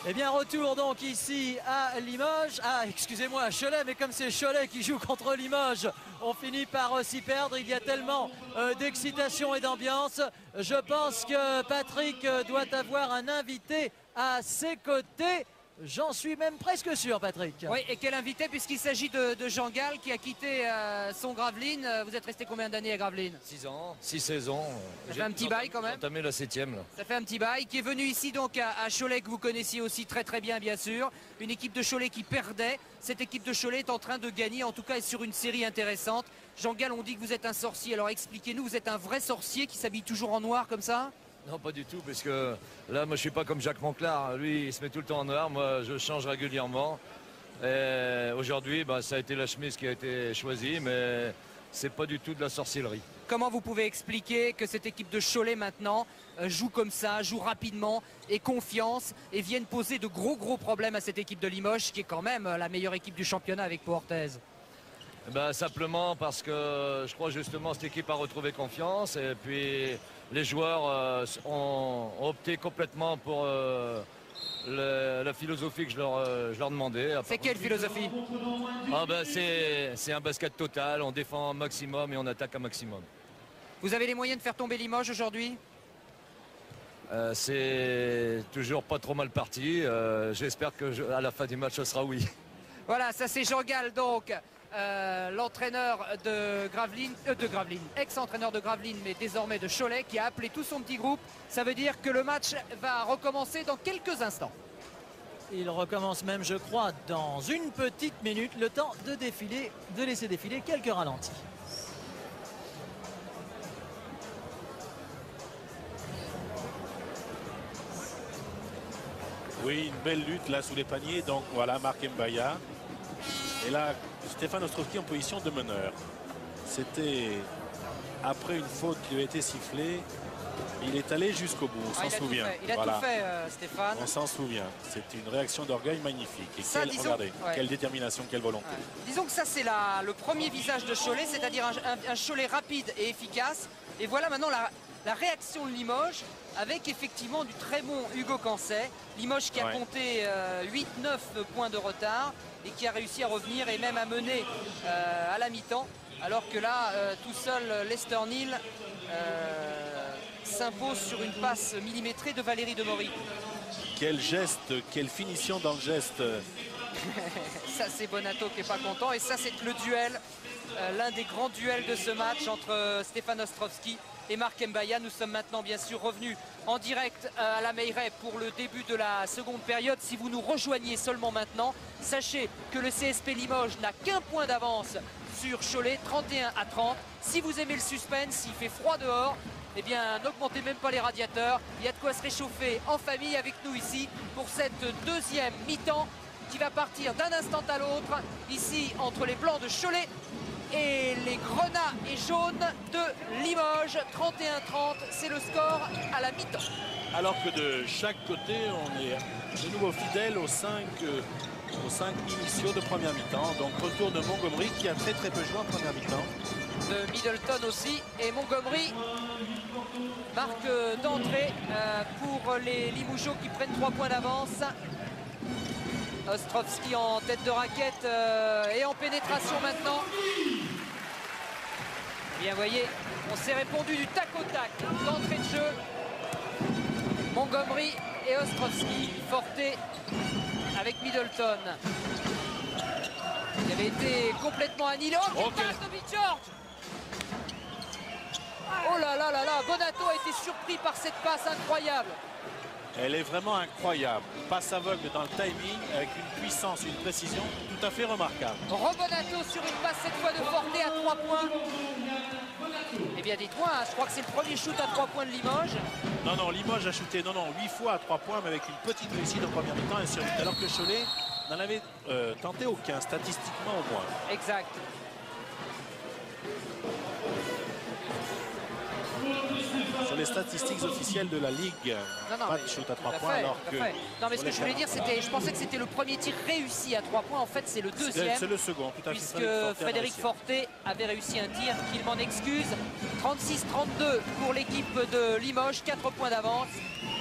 Eh bien, retour donc ici à Limoges. Ah, excusez-moi, à Cholet, mais comme c'est Cholet qui joue contre Limoges, on finit par s'y perdre. Il y a tellement d'excitation et d'ambiance. Je pense que Patrick doit avoir un invité à ses côtés. J'en suis même presque sûr, Patrick. Oui, et quel invité, puisqu'il s'agit de Jean Gall qui a quitté son Gravelines. Vous êtes resté combien d'années à Gravelines? 6 ans, 6 saisons. Ça fait un petit bail quand même. J'ai entamé la 7e. Ça fait un petit bail. Qui est venu ici donc à Cholet, que vous connaissiez aussi très très bien, bien sûr. Une équipe de Cholet qui perdait. Cette équipe de Cholet est en train de gagner, en tout cas est sur une série intéressante. Jean Gall, on dit que vous êtes un sorcier. Alors expliquez-nous, vous êtes un vrai sorcier qui s'habille toujours en noir comme ça? Non, pas du tout, parce que là, moi, je suis pas comme Jacques Monclar. Lui, il se met tout le temps en noir. Moi, je change régulièrement. Aujourd'hui, ça a été la chemise qui a été choisie, mais c'est pas du tout de la sorcellerie. Comment vous pouvez expliquer que cette équipe de Cholet maintenant joue comme ça, joue rapidement et confiance et vienne poser de gros problèmes à cette équipe de Limoges qui est quand même la meilleure équipe du championnat avec Pau Orthez? Simplement parce que je crois justement cette équipe a retrouvé confiance et puis les joueurs ont opté complètement pour la philosophie que je leur demandais. C'est quelle philosophie? C'est un basket total, on défend un maximum et on attaque un maximum. Vous avez les moyens de faire tomber Limoges aujourd'hui? C'est toujours pas trop mal parti. J'espère que à la fin du match, ce sera oui. Voilà, ça c'est Jean Gall donc. L'entraîneur de Gravelines, ex-entraîneur de Gravelines, mais désormais de Cholet, qui a appelé tout son petit groupe. Ça veut dire que le match va recommencer dans quelques instants. Il recommence même, je crois, dans une petite minute, le temps de défiler, de laisser défiler quelques ralentis. Oui, une belle lutte là sous les paniers. Donc voilà, Marc Mbaya. Et là, Stéphane Ostrovski en position de meneur. C'était après une faute qui lui a été sifflée. Il est allé jusqu'au bout, on s'en souvient. Il a tout fait, Stéphane. On s'en souvient. C'est une réaction d'orgueil magnifique. Et ça, regardez, quelle détermination, quelle volonté. Ouais. Disons que ça, c'est le premier visage de Cholet, c'est-à-dire un Cholet rapide et efficace. Et voilà maintenant la réaction de Limoges, avec effectivement du très bon Hugo Cancet. Limoges qui a compté 8-9 points de retard et qui a réussi à revenir et même à mener à la mi-temps. Alors que là, tout seul, Lester Neal s'impose sur une passe millimétrée de Valérie Demory. Quel geste, quelle finition dans le geste. Ça, c'est Bonato qui n'est pas content. Et ça, c'est le duel, l'un des grands duels de ce match entre Stéphane Ostrovski et Marc Mbaya. Nous sommes maintenant bien sûr revenus en direct à la Meilleray pour le début de la seconde période. Si vous nous rejoignez seulement maintenant, sachez que le CSP Limoges n'a qu'un point d'avance sur Cholet, 31-30. Si vous aimez le suspense, s'il fait froid dehors, eh bien n'augmentez même pas les radiateurs. Il y a de quoi se réchauffer en famille avec nous ici pour cette deuxième mi-temps qui va partir d'un instant à l'autre ici entre les Blancs de Cholet et les grenats et jaunes de Limoges. 31-30, c'est le score à la mi-temps. Alors que de chaque côté, on est de nouveau fidèle aux 5 initiaux de première mi-temps. Donc retour de Montgomery qui a très peu joué en première mi-temps. De Middleton aussi, et Montgomery marque d'entrée pour les Limougeaux qui prennent 3 points d'avance. Ostrovski en tête de raquette et en pénétration maintenant. Bien, voyez, on s'est répondu du tac au tac d'entrée de jeu. Montgomery et Ostrovski. Forte avec Middleton. Il avait été complètement annihilé. Oh, quelle passe de Big George! Oh là là là là, Bonato a été surpris par cette passe incroyable. Elle est vraiment incroyable. Passe aveugle dans le timing avec une puissance, une précision tout à fait remarquable. Bonato sur une passe cette fois de Forte à 3 points. Eh bien dites-moi, je crois que c'est le premier shoot à 3 points de Limoges. Non, Limoges a shooté 8 fois à 3 points, mais avec une petite réussite en première mi-temps et sur 8, alors que Cholet n'en avait tenté aucun, statistiquement au moins. Exact. Sur les statistiques officielles de la Ligue, pas de shoot à 3 points, alors que... Non, mais ce que je voulais dire, c'était, je pensais que c'était le premier tir réussi à 3 points. En fait, c'est le deuxième. C'est le second, tout à fait. Puisque Frédéric Forte avait réussi un tir, qu'il m'en excuse. 36-32 pour l'équipe de Limoges, 4 points d'avance.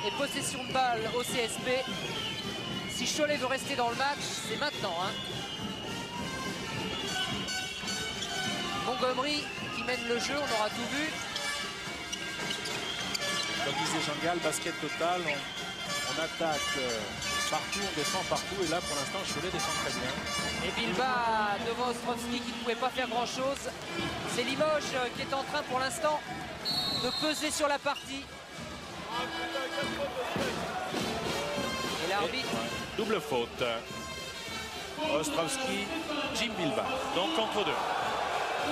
Et possession de balle au CSP. Si Cholet veut rester dans le match, c'est maintenant. Montgomery qui mène le jeu, on aura tout vu. Comme disait Jean-Gal, basket total, on attaque partout, on défend partout, et là pour l'instant Cholet défend très bien. Et Bilba devant Ostrovski qui ne pouvait pas faire grand chose. C'est Limoges qui est en train pour l'instant de peser sur la partie. Et l'arbitre. Double faute. Ostrovski, Jim Bilba, donc contre 2.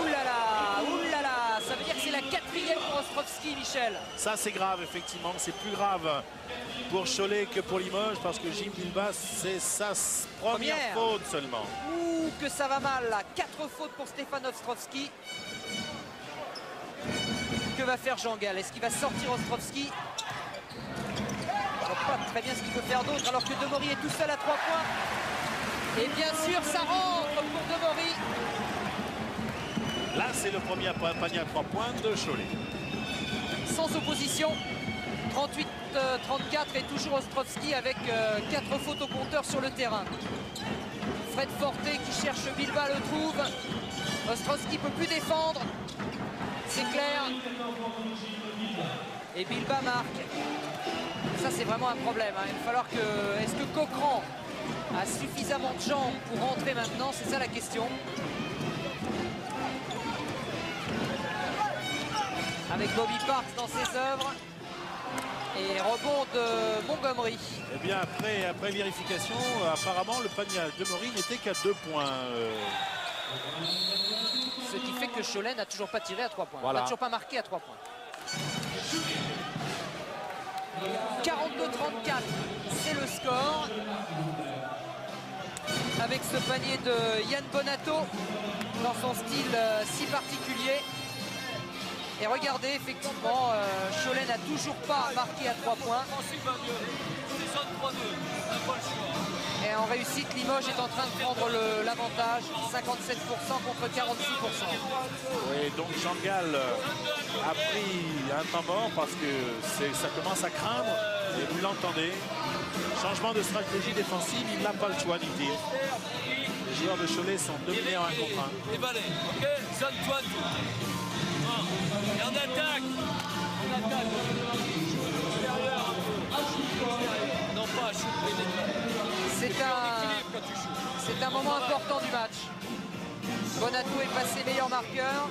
Oulala, ça veut dire que c'est la 4e pour Ostrovski, Michel. Ça c'est grave, effectivement, c'est plus grave pour Cholet que pour Limoges, parce que Jim Bilba, c'est sa première faute seulement. Ouh, que ça va mal là, 4 fautes pour Stéphane Ostrovski. Que va faire Jean-Gal? Est-ce qu'il va sortir Ostrovski? Je ne vois pas très bien ce qu'il peut faire d'autre, alors que Demory est tout seul à 3 points. Et bien sûr, ça rentre pour Demory. Là, c'est le premier panier à 3 points de Cholet. Sans opposition, 38-34 et toujours Ostrovski avec 4 fautes au compteur sur le terrain. Fred Forte qui cherche Bilba, le trouve. Ostrovski ne peut plus défendre, c'est clair. Et Bilba marque. Ça, c'est vraiment un problème. Il va falloir que... Est-ce que Cochran a suffisamment de jambes pour rentrer maintenant? C'est ça la question. Avec Bobby Parks dans ses œuvres. Et rebond de Montgomery. Eh bien, après vérification, apparemment, le panier de Demory n'était qu'à 2 points. Ce qui fait que Cholet n'a toujours pas tiré à 3 points. Voilà. N'a toujours pas marqué à 3 points. 42-34, c'est le score. Avec ce panier de Yann Bonato dans son style si particulier. Et regardez, effectivement, Cholet n'a toujours pas marqué à 3 points. Et en réussite, Limoges est en train de prendre l'avantage, 57% contre 46%. Oui, donc Jean-Gal a pris un temps mort parce que ça commence à craindre, et vous l'entendez. Changement de stratégie défensive, il n'a pas le choix, dit-il. Les joueurs de Cholet sont dominés en 1 contre 1. Et balai, ok? Zone-toi tout. Et on attaque. Non, pas c'est un moment important du match. Bonato est passé meilleur marqueur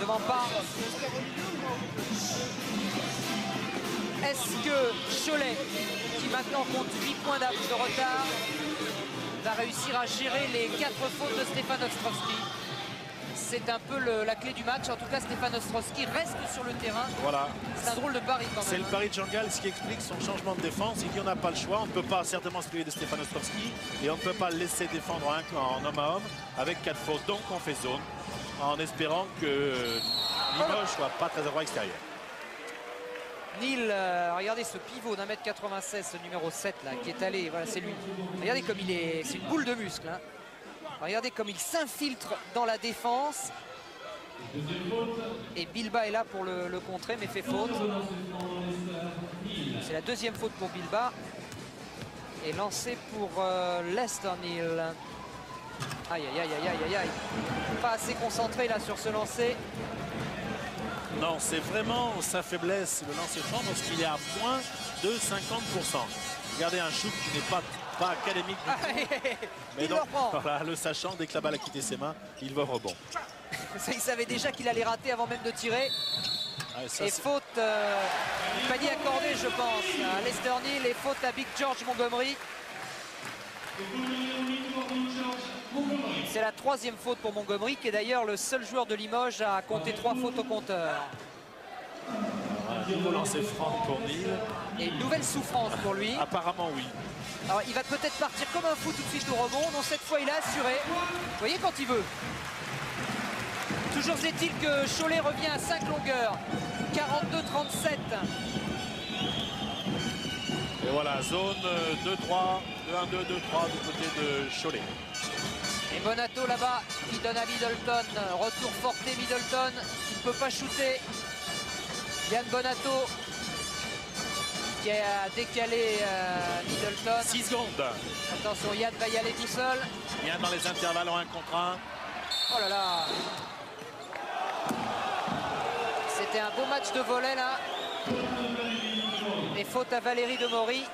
devant Parks. Est-ce que Cholet, qui maintenant compte 8 points de retard, va réussir à gérer les 4 fautes de Stéphane Ostrovski? C'est un peu la clé du match. En tout cas, Stéphane Ostrovski reste sur le terrain. Voilà. C'est un drôle de pari quand même. C'est le pari de Jean-Gal, ce qui explique son changement de défense. Il dit on n'a pas le choix. On ne peut pas certainement se priver de Stéphane Ostrovski et on ne peut pas le laisser défendre en homme à homme avec 4 fautes. Donc on fait zone. en espérant que Limoges soit pas très à droit extérieur. Neil, regardez ce pivot d'1m96, ce numéro 7 là, qui est allé, voilà, c'est lui. Regardez comme il est, c'est une boule de muscle. Hein. Regardez comme il s'infiltre dans la défense. Et Bilba est là pour le contrer, mais fait faute. C'est la deuxième faute pour Bilba. Et lancé pour L'Esterniel. Aïe, aïe, aïe, aïe, aïe, aïe. Pas assez concentré là sur ce lancer. Non, c'est vraiment sa faiblesse, le lancer franc, parce qu'il est à moins de 50%. Regardez un shoot qui n'est pas académique. Mais il donc, le reprend. voilà, le sachant, dès que la balle a quitté ses mains, il va au rebond. Il savait déjà qu'il allait rater avant même de tirer. Ouais, ça, et faute, panier accordé, je pense, à L'Esterniel et faute à Big George Montgomery. C'est la troisième faute pour Montgomery, qui est d'ailleurs le seul joueur de Limoges à compter 3 fautes au compteur. Un nouveau lancer franc pour Neil. Et une nouvelle souffrance pour lui. Apparemment, oui. Alors, il va peut-être partir comme un fou tout de suite au rebond. Non, cette fois, il a assuré. Vous voyez quand il veut. Toujours est-il que Cholet revient à 5 longueurs. 42-37. Et voilà, zone 2-3, 2-1-2, 2-3 du côté de Cholet. Et Bonato là-bas qui donne à Middleton. Retour forté Middleton. Il ne peut pas shooter. Yann Bonato qui a décalé Middleton. 6 secondes. Attention, Yann va y aller tout seul. Yann dans les intervalles en 1 contre 1. Oh là là. C'était un beau match de volley là. Et faute à Valérie Demory.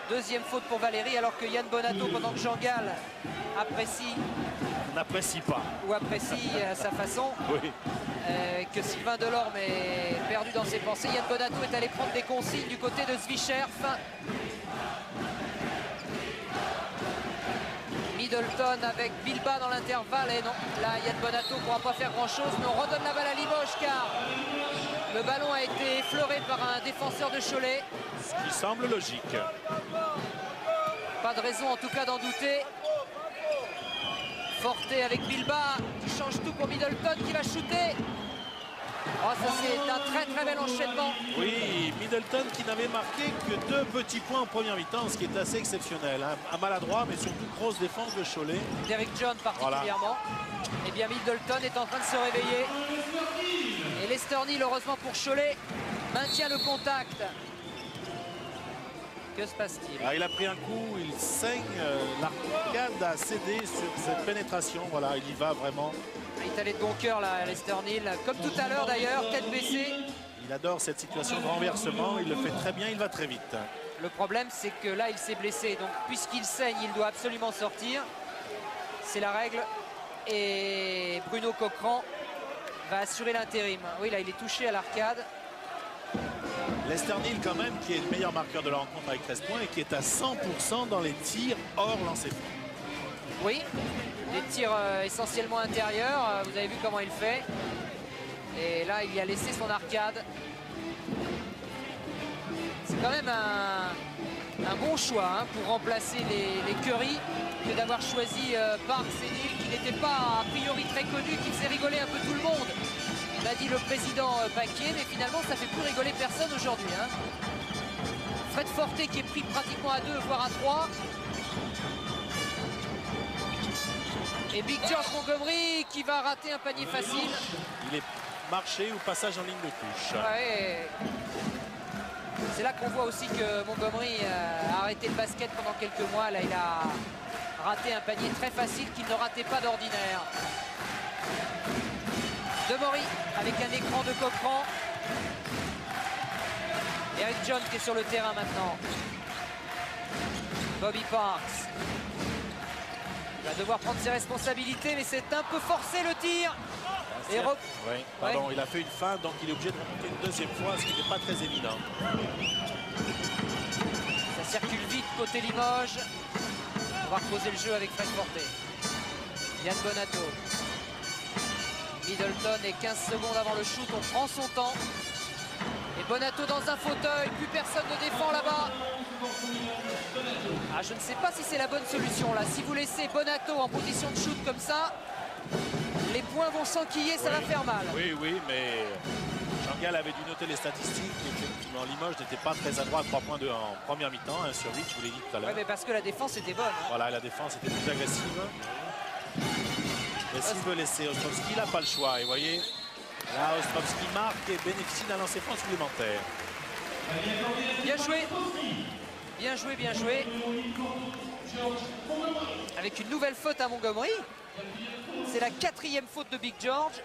Deuxième faute pour Valérie, alors que Yann Bonato, pendant que Jean Gall apprécie. N'apprécie pas. Ou apprécie à sa façon. Oui. Que Sylvain Delorme est perdu dans ses pensées. Yann Bonato est allé prendre des consignes du côté de Zwicherf. Middleton avec Bilba dans l'intervalle. Et non, là Yann Bonato ne pourra pas faire grand chose. Mais on redonne la balle à Limoges car le ballon a été effleuré par un défenseur de Cholet. Ce qui semble logique. Pas de raison en tout cas d'en douter. Forté avec Bilba qui change tout pour Middleton qui va shooter. Oh, ça c'est un très très bel enchaînement. Oui, Middleton qui n'avait marqué que 2 petits points en première mi-temps, ce qui est assez exceptionnel. Hein. Un maladroit, mais surtout grosse défense de Cholet. Derrick John particulièrement. Voilà. Et bien Middleton est en train de se réveiller. Et L'Esterniel, heureusement pour Cholet, maintient le contact. Que se passe-t-il? Il a pris un coup, il saigne, l'arcade a cédé sur cette pénétration, voilà, il y va vraiment. Il est allé de bon cœur là, L'Esterniel, comme tout à l'heure d'ailleurs, tête baissée. Il adore cette situation de renversement, il le fait très bien, il va très vite. Le problème c'est que là il s'est blessé, donc puisqu'il saigne, il doit absolument sortir. C'est la règle. Et Bruno Coquerand va assurer l'intérim. Oui, là il est touché à l'arcade. L'Esterniel quand même qui est le meilleur marqueur de la rencontre avec 13 points et qui est à 100% dans les tirs hors lancer franc. Oui, des tirs essentiellement intérieurs, vous avez vu comment il fait. Et là il y a laissé son arcade. C'est quand même un bon choix hein, pour remplacer les Curry que d'avoir choisi Parks et Neil qui n'étaient pas a priori très connus, qui faisaient rigoler un peu tout le monde. On a dit le président Paquier, mais finalement ça fait plus rigoler personne aujourd'hui. Hein. Fred Forté qui est pris pratiquement à 2 voire à 3. Et Big George Montgomery qui va rater un panier facile. Il est marché ou passage en ligne de touche. Ouais. C'est là qu'on voit aussi que Montgomery a arrêté le basket pendant quelques mois. Là il a raté un panier très facile qu'il ne ratait pas d'ordinaire. Demory avec un écran de Coquerand. Eric John qui est sur le terrain maintenant. Bobby Parks va devoir prendre ses responsabilités, mais c'est un peu forcé le tir. Et oui, pardon, ouais. Il a fait une feinte, donc il est obligé de remonter une deuxième fois, ce qui n'est pas très évident. Ça circule vite côté Limoges. On va reposer le jeu avec Fred Forté. Yann Bonato. Middleton est 15 secondes avant le shoot, on prend son temps. Et Bonato dans un fauteuil, plus personne ne défend là-bas. Ah, je ne sais pas si c'est la bonne solution là. Si vous laissez Bonato en position de shoot comme ça, les points vont s'enquiller, ça va faire mal. Oui, oui, mais Jean-Gall avait dû noter les statistiques. Effectivement, Limoges n'était pas très adroit à 3 points en première mi-temps, 1 sur 8, je vous l'ai dit tout à l'heure. Oui, mais parce que la défense était bonne. Hein. Voilà, la défense était plus agressive. Mais s'il veut laisser Ostrovski, il n'a pas le choix. Et vous voyez, là, Ostrovski marque et bénéficie d'un lancer franc supplémentaire. Bien joué. Bien joué, bien joué. Avec une nouvelle faute à Montgomery. C'est la 4e faute de Big George.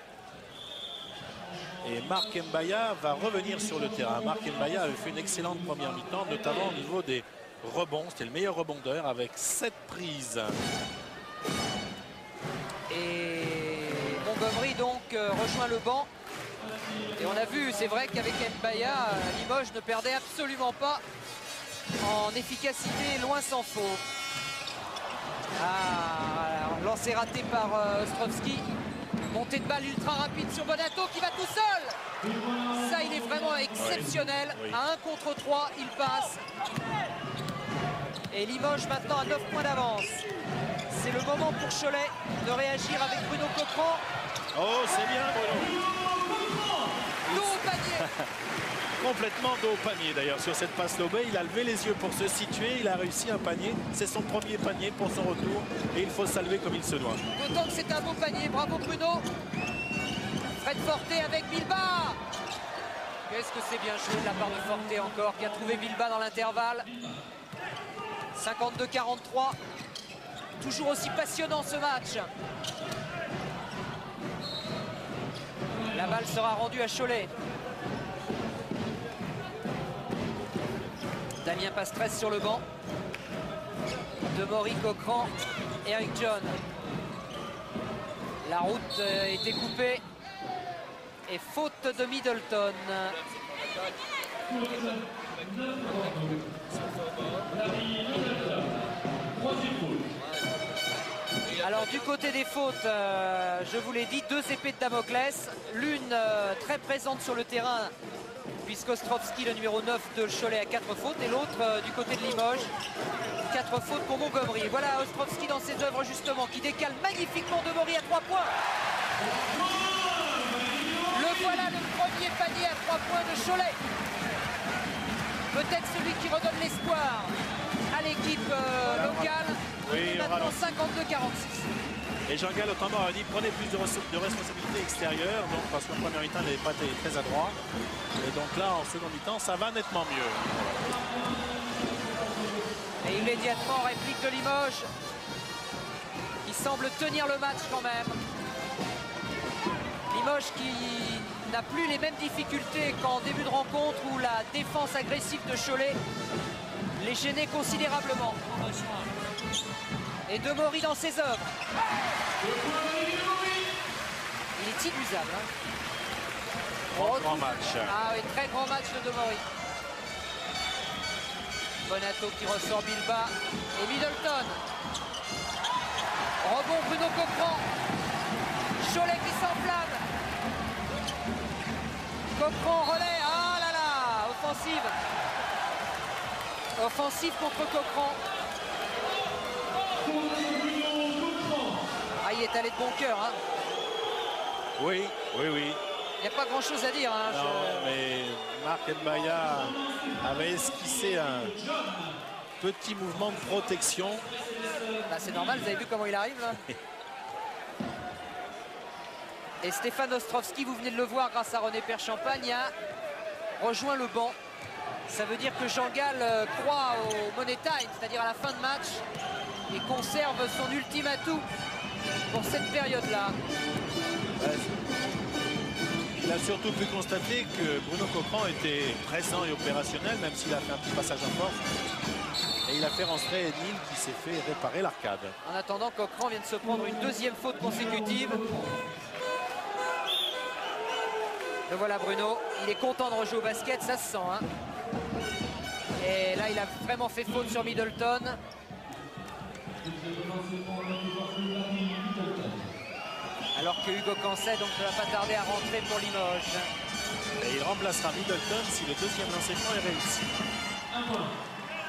Et Marc Mbaya va revenir sur le terrain. Marc Mbaya avait fait une excellente première mi-temps, notamment au niveau des rebonds. C'était le meilleur rebondeur avec 7 prises. Et Montgomery donc rejoint le banc. Et on a vu, c'est vrai qu'avec Mbaya, Limoges ne perdait absolument pas en efficacité, loin s'en faut. Ah, lancé raté par Ostrovski. Montée de balle ultra rapide sur Bonato qui va tout seul. Ça, il est vraiment exceptionnel. Oui. À 1 contre 3, il passe. Et Limoges maintenant à 9 points d'avance. C'est le moment pour Cholet de réagir avec Bruno Coquerand. Oh, c'est bien, Bruno. Dos au panier. Complètement dos au panier d'ailleurs sur cette passe lobée. Il a levé les yeux pour se situer. Il a réussi un panier. C'est son premier panier pour son retour. Et il faut saluer comme il se doit. D'autant que c'est un beau panier. Bravo Bruno. Fred Forte avec Bilba. Qu'est-ce que c'est bien joué de la part de Forte encore, qui a trouvé Bilba dans l'intervalle. 52-43. Toujours aussi passionnant ce match. La balle sera rendue à Cholet. Damien Pastresse sur le banc. Demory, Coquerand, Eric John. La route était coupée. Et faute de Middleton. Alors du côté des fautes, je vous l'ai dit, 2 épées de Damoclès. L'une très présente sur le terrain, puisque Ostrovski, le numéro 9 de Cholet, a 4 fautes. Et l'autre du côté de Limoges, 4 fautes pour Montgomery. Voilà Ostrovski dans ses œuvres justement, qui décale magnifiquement Demory à 3 points. Le voilà, le premier panier à 3 points de Cholet. Peut-être celui qui redonne l'espoir à l'équipe locale. Oui, maintenant 52-46. Et Jean-Gall autrement a dit prenez plus de responsabilités extérieures, donc parce qu'en première mi-temps il n'avait pas été très adroit. Et donc là en seconde mi-temps ça va nettement mieux. Et immédiatement réplique de Limoges, qui semble tenir le match quand même. Limoges qui n'a plus les mêmes difficultés qu'en début de rencontre, où la défense agressive de Cholet les gênait considérablement. Et Demory dans ses œuvres. Il est inusable. Hein. Grand match. Ah oui, très grand match de Demory. Bonato qui ressort Bilba. Et Middleton. Rebond Bruno Coquerand. Cholet qui s'enflamme. Coquerand relais. Ah là là. Offensive. Offensive contre Coquerand. Ah, il est allé de bon cœur. Hein. Oui, oui, oui. Il n'y a pas grand chose à dire. Hein, non, mais Marc Mbaya avait esquissé un petit mouvement de protection. Bah, c'est normal, vous avez vu comment il arrive là. Et Stéphane Ostrovski, vous venez de le voir grâce à René Père-Champagne, a rejoint le banc. Ça veut dire que Jean-Gall croit au money time, c'est-à-dire à la fin de match, et conserve son ultime atout pour cette période-là. Il a surtout pu constater que Bruno Coquerand était présent et opérationnel, même s'il a fait un petit passage en force. Et il a fait rentrer Nîmes qui s'est fait réparer l'arcade. En attendant, Coquerand vient de se prendre une deuxième faute consécutive. Le voilà Bruno, il est content de rejouer au basket, ça se sent. Hein. Et là, il a vraiment fait faute sur Middleton. Alors que Hugo Cancet donc ne va pas tarder à rentrer pour Limoges. Et il remplacera Middleton si le deuxième lancer franc est réussi.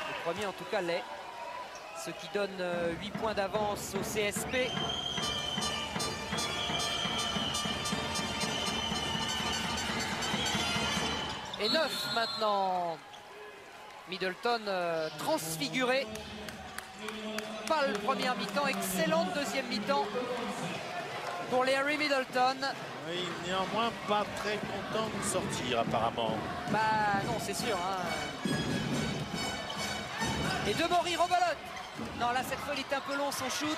Le premier en tout cas l'est. Ce qui donne 8 points d'avance au CSP. et 9 maintenant. Middleton transfiguré par le premier mi-temps. Excellente deuxième mi-temps pour Larry Middleton. Oui, néanmoins pas très content de sortir apparemment. Bah non, c'est sûr. Hein. Et Demory rebelote. Non, là cette fois il est un peu long son shoot.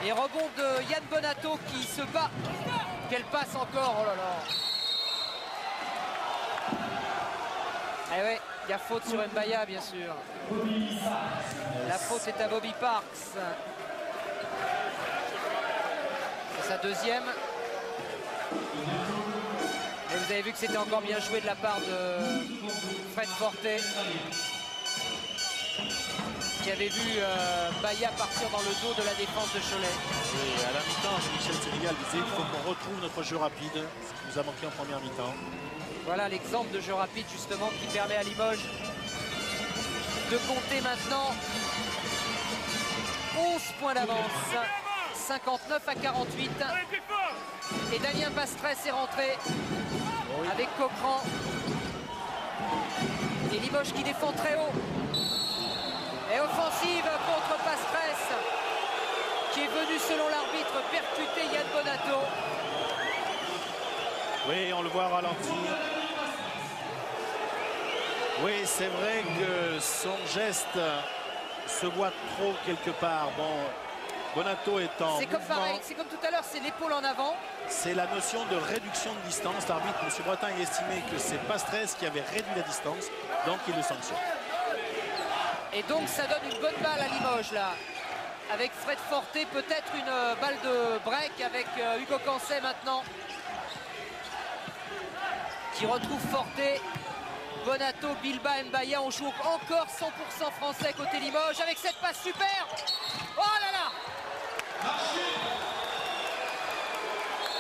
Et rebond de Yann Bonato qui se bat. Quelle passe encore, oh là là. Eh oui, il y a faute sur Mbaya bien sûr. La faute est à Bobby Parks. C'est sa deuxième. Et vous avez vu que c'était encore bien joué de la part de Fred Forte, qui avait vu Mbaya partir dans le dos de la défense de Cholet. Et à la mi-temps, Michel Sénégal disait qu'il faut qu'on retrouve notre jeu rapide, ce qui nous a manqué en première mi-temps. Voilà l'exemple de jeu rapide justement qui permet à Limoges de compter maintenant 11 points d'avance, 59 à 48. Et Damien Pastrès est rentré avec Cochran. Et Limoges qui défend très haut. Et offensive contre Pastrès, qui est venu selon l'arbitre percuter Yann Bonato. Oui, on le voit ralentir. Oui, c'est vrai que son geste se voit trop quelque part. Bon, Bonato est en C'est comme mouvement. pareil, c'est comme tout à l'heure, c'est l'épaule en avant. C'est la notion de réduction de distance. L'arbitre, M. Bretagne, estimait que c'est Pastrès qui avait réduit la distance, donc il le sanctionne. Et donc ça donne une bonne balle à Limoges là. Avec Fred Forte, peut-être une balle de break avec Hugo Cancet maintenant. Qui retrouve Forte. Bonato, Bilba, Mbaya, on joue encore 100% français côté Limoges avec cette passe super. Oh là là!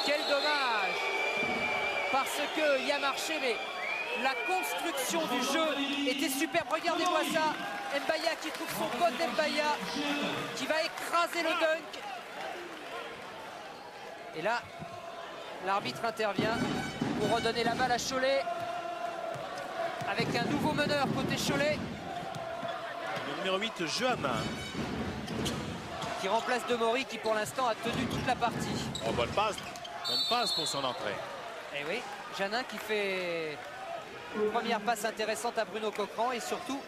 Quel dommage! Parce qu'il y a marché, mais la construction du jeu était superbe. Regardez-moi ça. Mbaya qui trouve son pote Mbaya qui va écraser le dunk. Et là, l'arbitre intervient pour redonner la balle à Cholet. Avec un nouveau meneur côté Cholet. Le numéro 8, Jeannin. Qui remplace Demory qui pour l'instant a tenu toute la partie. Oh, bonne passe pour son entrée. Et oui, Jeannin qui fait une première passe intéressante à Bruno Cochran et surtout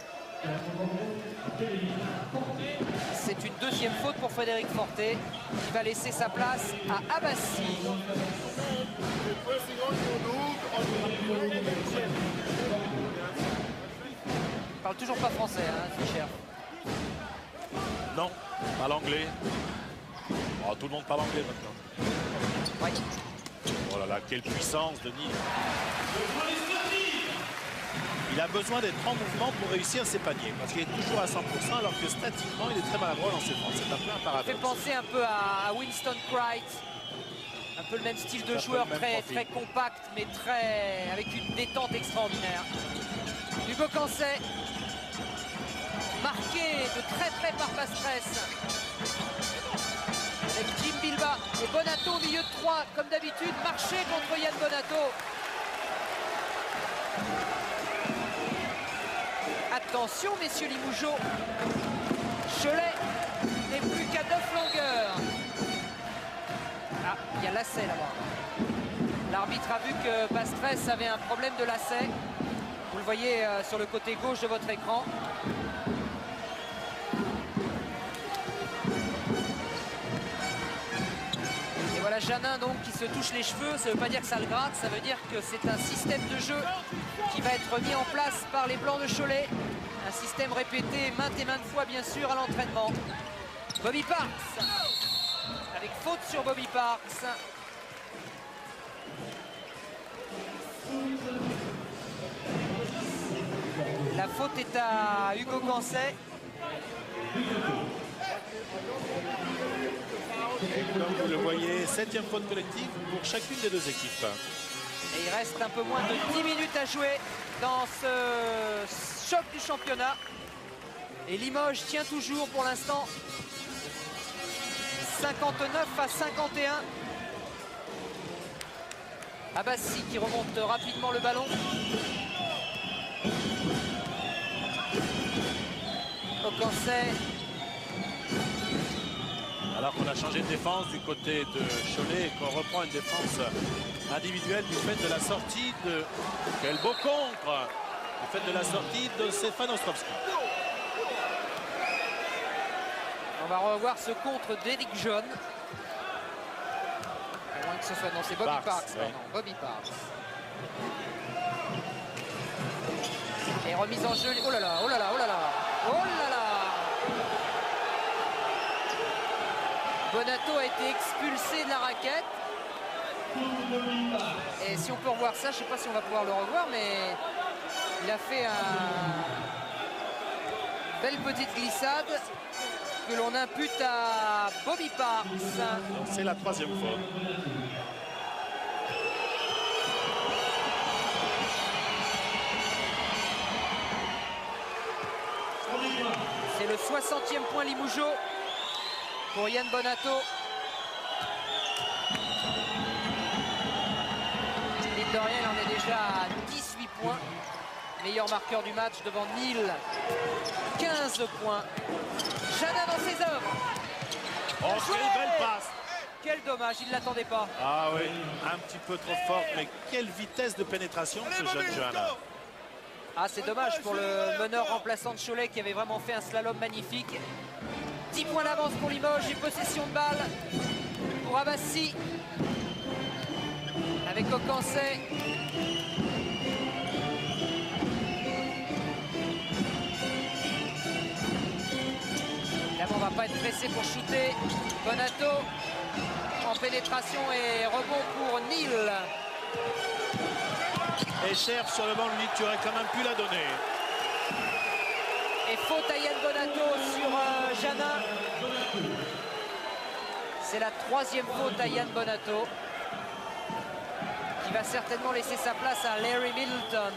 c'est une deuxième faute pour Frédéric Forte qui va laisser sa place à Abbassi. Il parle toujours pas français, hein, Fischer. Non, pas l'anglais. Oh, tout le monde parle anglais maintenant. Oui. Oh là là, quelle puissance de Nîmes. Il a besoin d'être en mouvement pour réussir ses paniers, parce qu'il est toujours à 100%, alors que statiquement, il est très maladroit dans ses francs. C'est un peu un paradoxe. Ça fait penser un peu à Winston Cright. Un peu le même style de joueur, très compact, mais avec une détente extraordinaire. Hugo Cancet, marqué de très près par Pastrès. Avec Jim Bilba et Bonato au milieu de 3, comme d'habitude, marché contre Yann Bonato. Attention, messieurs Limougeot. Cholet n'est plus qu'à 9 longueurs. Ah, il y a lacet là-bas. L'arbitre a vu que Pastrès avait un problème de lacet. Vous le voyez sur le côté gauche de votre écran. Et voilà Jeannin donc qui se touche les cheveux. Ça ne veut pas dire que ça le gratte, ça veut dire que c'est un système de jeu qui va être mis en place par les Blancs de Cholet. Un système répété maintes et maintes fois bien sûr à l'entraînement. Bobby Parks, avec faute sur Bobby Parks. La faute est à Hugo Cancet. Comme vous le voyez, 7e faute collective pour chacune des deux équipes. Et il reste un peu moins de 10 minutes à jouer dans ce choc du championnat. Et Limoges tient toujours pour l'instant 59 à 51. Abbassi qui remonte rapidement le ballon. Ocancet. Alors qu'on a changé de défense du côté de Cholet et qu'on reprend une défense individuelle du fait de la sortie de... Quel beau contre! Du fait de la sortie de Stefan Ostrovski. On va revoir ce contre d'Eric John. À moins que ce soit... Non, c'est Bobby Parks. Oui. Pardon, Bobby Parks. Et remise en jeu. Oh là là, oh là là, oh là là. Oh là là. Bonato a été expulsé de la raquette. Et si on peut revoir ça, je ne sais pas si on va pouvoir le revoir, mais il a fait une belle petite glissade que l'on impute à Bobby Parks. C'est la 3e fois. C'est le 60e point Limoujo pour Yann Bonato. Mine de rien, il en est déjà à 18 points. Meilleur marqueur du match devant Neal. 15 points. Jana dans ses œuvres. Oh, quelle belle passe! Quel dommage, il ne l'attendait pas. Ah oui, un petit peu trop forte, mais quelle vitesse de pénétration de ce jeune Johanna. Ah, c'est dommage pour le meneur remplaçant de Cholet qui avait vraiment fait un slalom magnifique. 10 points d'avance pour Limoges et possession de balle pour Abbassi. Avec Ocancet. Évidemment, on ne va pas être pressé pour shooter. Bonato en pénétration et rebond pour Neal. Et cherche sur le banc, lui, tu aurais quand même pu la donner. Et faute à Yann Bonato sur Jana. C'est la 3e faute à Yann Bonato, qui va certainement laisser sa place à Larry Middleton.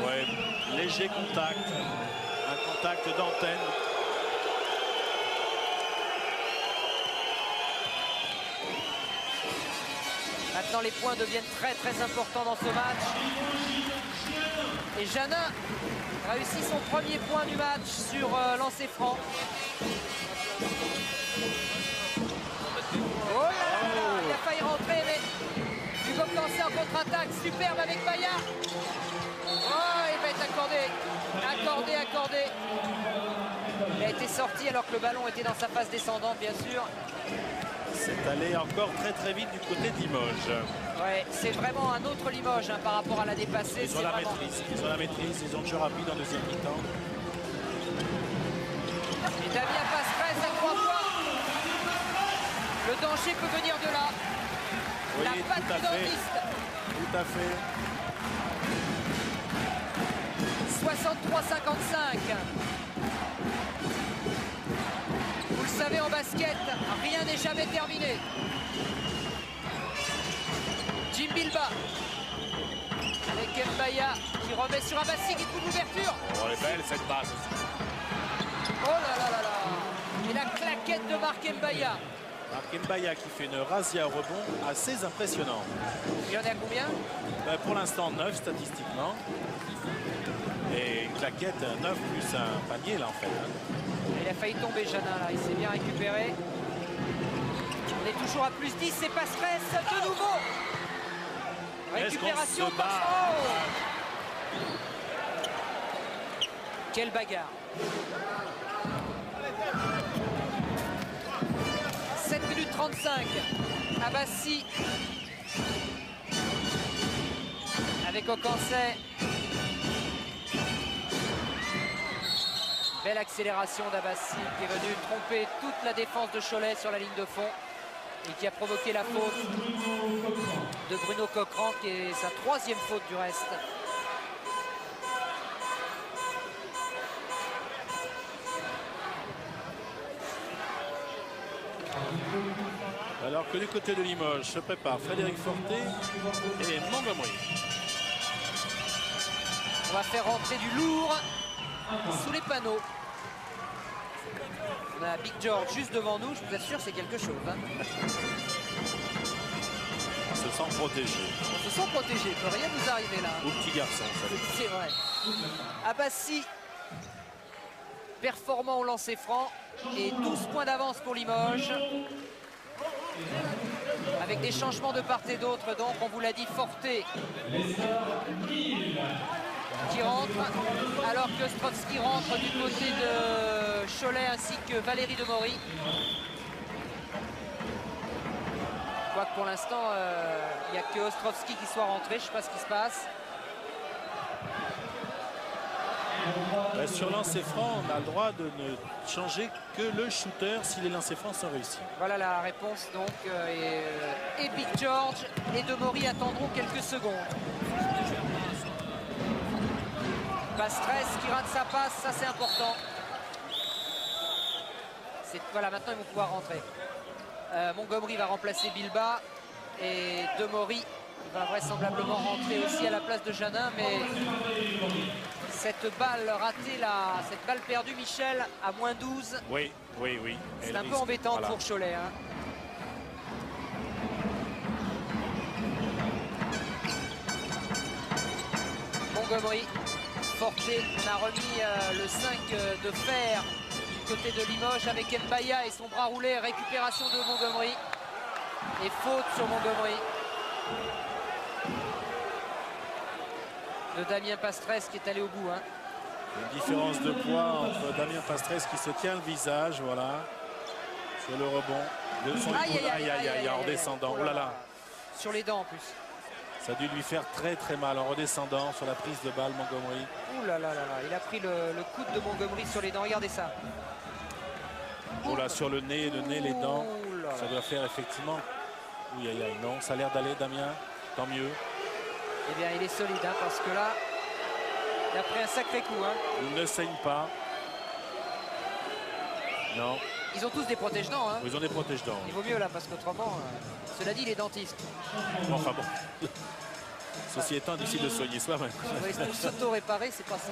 Ouais, léger contact, un contact d'antenne. Maintenant, les points deviennent très très importants dans ce match. Et Jana réussit son premier point du match sur lancer franc. Oh là là, il a failli rentrer, mais Hugo Cancet en contre-attaque, superbe avec Baya. Oh, il va être accordé. Il a été sorti alors que le ballon était dans sa phase descendante, bien sûr. C'est allé encore très très vite du côté de Limoges. Ouais, c'est vraiment un autre Limoges par rapport à l'année passée. Ils ont la maîtrise, ils ont le jeu rapide en deuxième mi-temps. Et Damien Passeresse à 3 points. Le danger peut venir de là. Oui, La patte tout à du fait. dentiste. Tout à fait. 63-55. Vous le savez, en basket, rien n'est jamais terminé. Jim Bilba avec Mbaya qui remet sur Abbassi qui trouve l'ouverture. Oh, elle est belle cette passe. Oh là là là là. Et la claquette de Marc Mbaya. Marc Mbaya qui fait une razzia au rebond assez impressionnante. Il y en a combien? Pour l'instant 9 statistiquement. Et une claquette 9 plus un panier là en fait. Il a failli tomber Jana là, il s'est bien récupéré. On est toujours à plus 10, c'est Passeresse de nouveau. Récupération se bat? par... Oh, quelle bagarre. 7 minutes 35. Abbassi avec Ocancet. Belle accélération d'Abbassi qui est venu tromper toute la défense de Cholet sur la ligne de fond et qui a provoqué la faute de Bruno Coquerand qui est sa 3e faute du reste. Alors que du côté de Limoges se prépare Frédéric Forté et Montgomery. On va faire rentrer du lourd sous les panneaux. On a Big George juste devant nous, je vous assure, c'est quelque chose. Hein. On se sent protégé. On se sent protégé, il ne peut rien nous arriver là. Au petit garçon, ça dépend. C'est vrai. Abbassi, performant au lancer franc. Et 12 points d'avance pour Limoges. Avec des changements de part et d'autre, donc on vous l'a dit, Forté qui rentre, alors que Ostrovski rentre du côté de Cholet ainsi que Valérie Demory. Quoique pour l'instant, il n'y a que Ostrovski qui soit rentré, je ne sais pas ce qui se passe. Sur lancer franc, on a le droit de ne changer que le shooter si les lancers francs sont réussis. Voilà la réponse donc. Et Big George et Demory attendront quelques secondes. Pastres qui rate sa passe, ça c'est important. Voilà, maintenant ils vont pouvoir rentrer. Montgomery va remplacer Bilba et Demory va vraisemblablement rentrer aussi à la place de Janin, mais cette balle ratée, cette balle perdue, Michel, à moins 12. Oui. C'est un peu embêtant pour Cholet. Hein. Montgomery, Forté, on a remis le 5 de fer du côté de Limoges avec Mbaya et son bras roulé, récupération de Montgomery et faute sur Montgomery. De Damien Pastres qui est allé au bout. Hein. Une différence de poids entre Damien Pastres qui se tient le visage, voilà, sur le rebond de son épaule, en redescendant. Oh là là. Sur les dents en plus. Ça a dû lui faire très en redescendant sur la prise de balle, Montgomery. Ouh là là là là, il a pris le coude de Montgomery sur les dents, regardez ça. Oh là, sur le nez, les dents. Ça doit faire effectivement. Non, ça a l'air d'aller, Damien, tant mieux. Eh bien, il est solide, hein, parce que là, il a pris un sacré coup. Hein. Il ne saigne pas. Non. Ils ont tous des protège-dents. Hein. Ils ont des protège-dents. Il vaut mieux là, parce qu'autrement, cela dit, il est dentiste. Enfin bon. Ceci étant, difficile de soigner soi-même. Pour s'auto-réparer, c'est pas ça.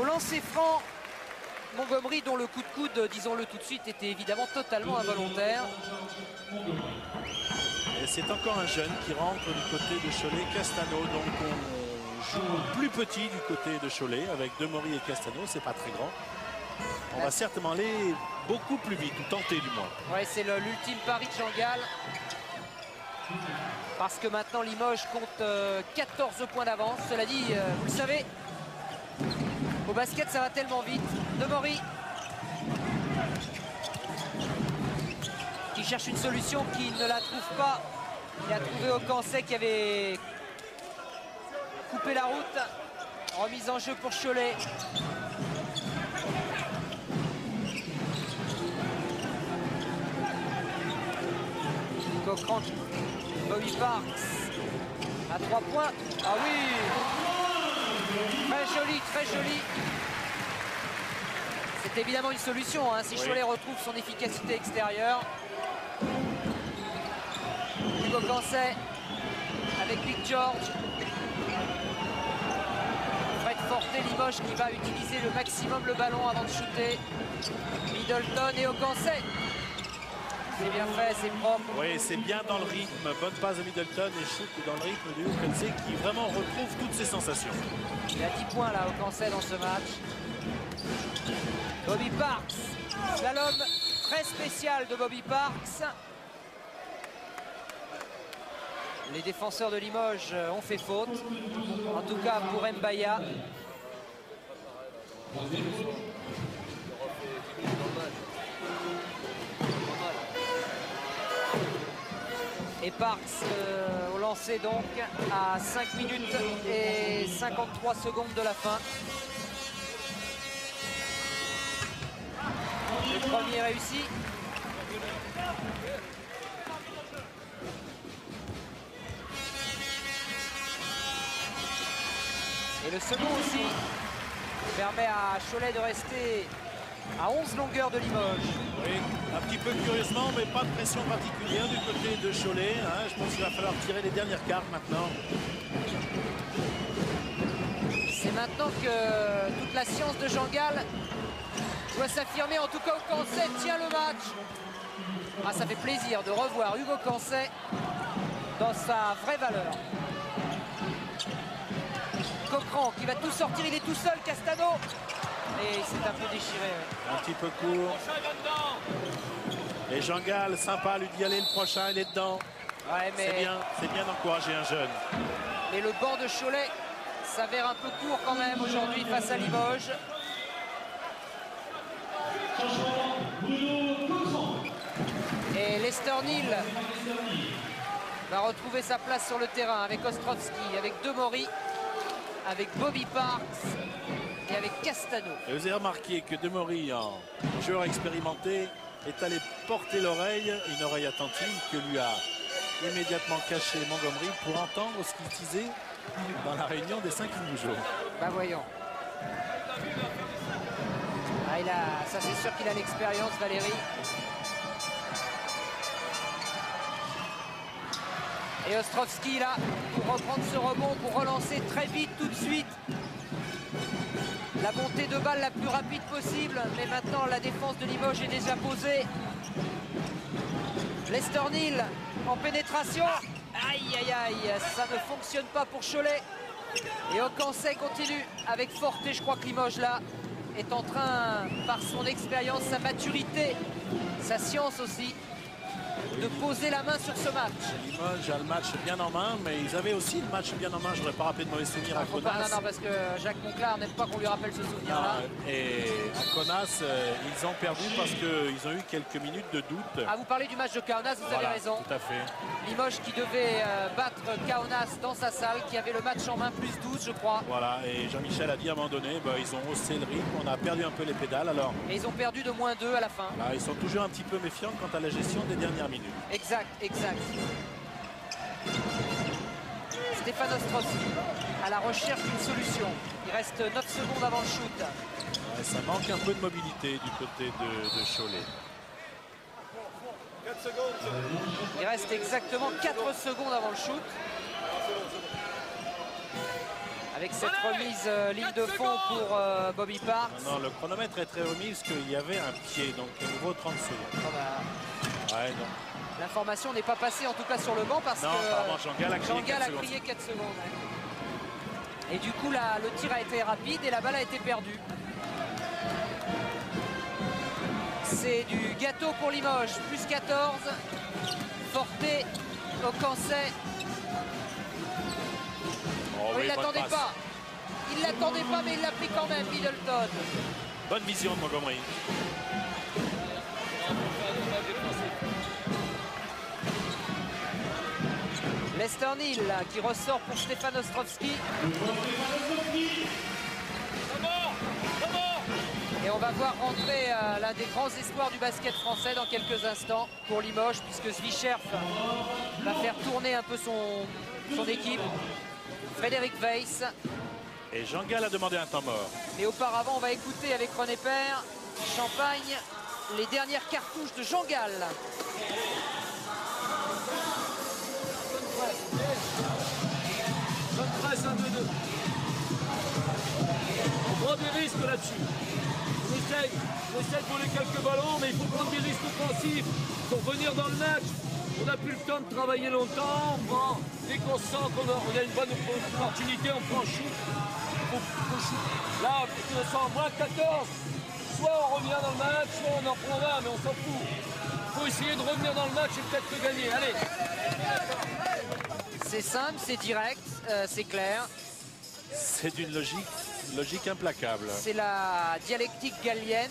Au lancer franc, Montgomery, dont le coup de coude, disons-le tout de suite, était évidemment totalement involontaire. Et c'est encore un jeune qui rentre du côté de Cholet, Castano. Donc on joue plus petit du côté de Cholet avec Demory et Castano. C'est pas très grand. On va certainement aller beaucoup plus vite, ou tenter du moins. Ouais, c'est l'ultime pari de Jean Gall. Parce que maintenant Limoges compte 14 points d'avance. Cela dit, vous le savez, au basket ça va tellement vite. Demory qui cherche une solution, qui ne la trouve pas. Il a trouvé Aucancet qui avait coupé la route. Remise en jeu pour Cholet. Cochran, Bobby Parks à 3 points. Ah oui, très joli, très joli. C'est évidemment une solution hein, si Cholet retrouve son efficacité extérieure. Hugo Cancet avec Big George. Fred Forté, Limoges qui va utiliser le maximum le ballon avant de shooter. Middleton et Aucancet. C'est bien fait, c'est propre. Oui, c'est bien dans le rythme. Bonne passe de Middleton et shoot dans le rythme de Aucancet qui vraiment retrouve toutes ses sensations. Il a 10 points là, Aucancet dans ce match. Bobby Parks, slalom très spécial de Bobby Parks. Les défenseurs de Limoges ont fait faute. En tout cas pour Mbaya. Et Parks au lancer donc à 5 minutes et 53 secondes de la fin. Le premier réussi. Et le second aussi permet à Cholet de rester à 11 longueurs de Limoges. Oui, un petit peu curieusement, mais pas de pression particulière du côté de Cholet. Hein. Je pense qu'il va falloir tirer les dernières cartes maintenant. C'est maintenant que toute la science de Jean Gall doit s'affirmer. En tout cas, Cancet tient le match. Ah, ça fait plaisir de revoir Hugo Cancet dans sa vraie valeur. Coquerand qui va tout sortir, il est tout seul, Castano. Et il s'est un peu déchiré. Un petit peu court. Et Jean-Gall, sympa, lui dit allez, le prochain, il est dedans. Ouais, mais... C'est bien d'encourager un jeune. Et le banc de Cholet s'avère un peu court quand même aujourd'hui face à Limoges. Et Lester Neal va retrouver sa place sur le terrain avec Ostrovski, avec Demori, avec Bobby Parks et avec Castano. Et vous avez remarqué que Demori, en joueur expérimenté, est allé porter l'oreille, une oreille attentive que lui a immédiatement caché Montgomery pour entendre ce qu'il disait dans la réunion des 5 Limougeaux. Bah voyons. Ah, ça c'est sûr qu'il a l'expérience, Valérie. Et Ostrovski là, pour reprendre ce rebond, pour relancer très vite tout de suite. La montée de balle la plus rapide possible, mais maintenant la défense de Limoges est déjà posée. Lester Neal en pénétration. Aïe, aïe, aïe, ça ne fonctionne pas pour Cholet. Et Ocancet continue avec Forte. Je crois que Limoges là est en train, par son expérience, sa maturité, sa science aussi, de poser la main sur ce match. Limoges a le match bien en main, mais ils avaient aussi le match bien en main. Je voudrais pas rappeler de mauvais souvenirs à Kaunas. Non, parce que Jacques Monclar n'aime pas qu'on lui rappelle ce souvenir-là. Et à Kaunas, ils ont perdu parce qu'ils ont eu quelques minutes de doute. Ah, vous parlez du match de Kaunas, vous avez raison. Tout à fait. Limoges qui devait battre Kaunas dans sa salle, qui avait le match en main, plus 12, je crois. Voilà, et Jean-Michel a dit à un moment donné, ils ont haussé le rythme, on a perdu un peu les pédales. Alors, et ils ont perdu de -2 à la fin. Là, ils sont toujours un petit peu méfiants quant à la gestion des dernières minutes. Exact, exact. Stéphane Ostrovski à la recherche d'une solution. Il reste 9 secondes avant le shoot. Ouais, ça manque un peu de mobilité du côté de Cholet. Il reste exactement 4 secondes avant le shoot. Avec cette remise ligne de fond pour Bobby Parks. Non, le chronomètre est très remis parce qu'il y avait un pied, donc à nouveau 30 secondes. Oh bah... Ouais, non. L'information n'est pas passée en tout cas sur le banc parce non, que Jean-Gall a crié 4 secondes. Et du coup là, le tir a été rapide et la balle a été perdue. C'est du gâteau pour Limoges, plus 14. Forte, Ocancet. Oh, oui, il ne l'attendait pas. Il ne l'attendait pas, mais il l'a pris quand même, Middleton. Bonne vision de Montgomery. Lester Neal là, qui ressort pour Stéphane Ostrovski. Et on va voir rentrer l'un des grands espoirs du basket français dans quelques instants pour Limoges, puisque Zwicherf va faire tourner un peu son équipe. Frédéric Weiss. Et Jean-Gall a demandé un temps mort. Mais auparavant, on va écouter avec René Père, Champagne, les dernières cartouches de Jean-Gall. Bonne presse, 1-2-2. On prend des risques là-dessus. On essaye de voler quelques ballons, mais il faut prendre des risques offensifs pour venir dans le match. On n'a plus le temps de travailler longtemps. Dès qu'on sent qu'on a une bonne opportunité, on prend shoot. Là, on sent moins 14. Soit on revient dans le match, soit on en prend 20, mais on s'en fout. Il faut essayer de revenir dans le match et peut-être le gagner. Allez. C'est simple, c'est direct, c'est clair. C'est d'une logique implacable. C'est la dialectique gallienne.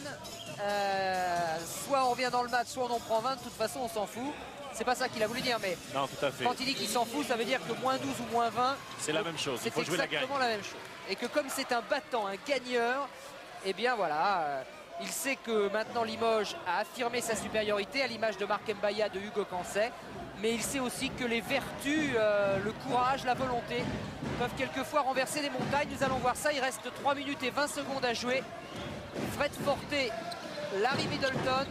Soit on revient dans le match, soit on en prend 20. De toute façon, on s'en fout. C'est pas ça qu'il a voulu dire, mais non, tout à fait. Quand il dit qu'il s'en fout, ça veut dire que -12 ou -20, c'est la même chose. Il faut jouer la gagne. C'est exactement la même chose. Et que comme c'est un battant, un gagneur, eh bien voilà, il sait que maintenant Limoges a affirmé sa supériorité à l'image de Marc Mbaya, de Hugo Cancet. Mais il sait aussi que les vertus, le courage, la volonté peuvent quelquefois renverser des montagnes. Nous allons voir ça. Il reste 3 minutes et 20 secondes à jouer. Fred Forte, Larry Middleton.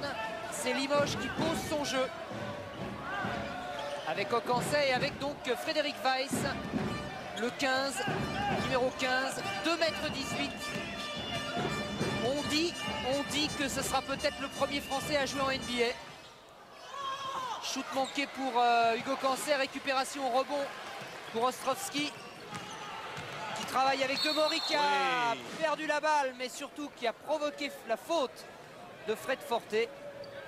C'est Limoges qui pose son jeu. Avec Ocancet et avec donc Frédéric Weiss, le 15, numéro 15, 2,18 m. On dit On dit que ce sera peut-être le premier Français à jouer en NBA. Shoot manqué pour Hugo Cancet, récupération au rebond pour Ostrovski, qui travaille avec Demori, qui a perdu la balle, mais surtout qui a provoqué la faute de Fred Forté.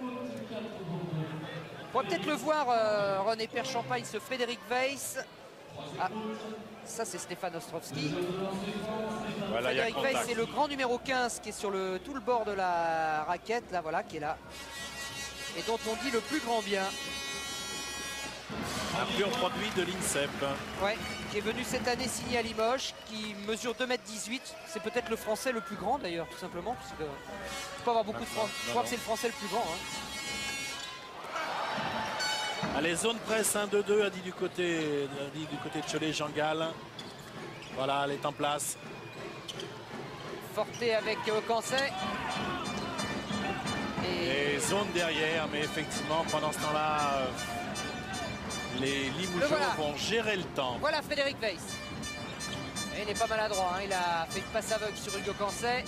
On pourrait peut-être le voir, René Père-Champagne, ce Frédéric Weiss. Ah, ça c'est Stéphane Ostrovski. Voilà, Frédéric Weiss, c'est le grand numéro 15 qui est sur tout le bord de la raquette, là voilà, qui est là. Et dont on dit le plus grand bien. Un pur produit de l'INSEP. Ouais, qui est venu cette année signer à Limoges, qui mesure 2,18 m. C'est peut-être le Français le plus grand d'ailleurs, tout simplement. Puisque il faut pas avoir beaucoup de Français. Je crois que c'est le Français le plus grand. Hein. Allez, zone presse 1-2-2, a dit du côté de Cholet, Jean-Gall. Voilà, elle est en place. Forté avec Cancet. Et zone derrière, mais effectivement, pendant ce temps-là, les Limougeaux vont gérer le temps. Voilà Frédéric Weiss. Et il n'est pas maladroit, hein. Il a fait une passe aveugle sur Hugo Cancet.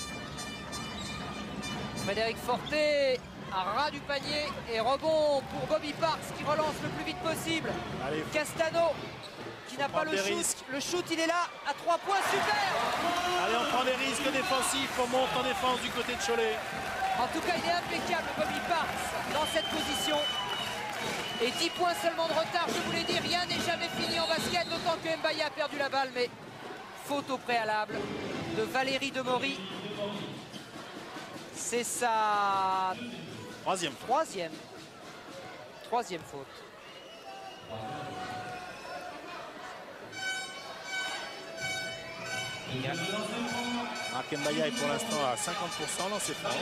Frédéric Forté à ras du panier et rebond pour Bobby Parks qui relance le plus vite possible. Allez, Castano qui n'a pas le shoot. Risques. Le shoot, il est là à 3 points, super. Allez, on prend des risques défensifs, on monte en défense du côté de Cholet. En tout cas, il est impeccable, Bobby Parks, dans cette position. Et 10 points seulement de retard, je vous l'ai dit, rien n'est jamais fini en basket, d'autant que Mbaya a perdu la balle, mais faute au préalable de Valérie Demori. C'est sa troisième faute. Marc Mbaya est pour l'instant à 50% dans ses francs.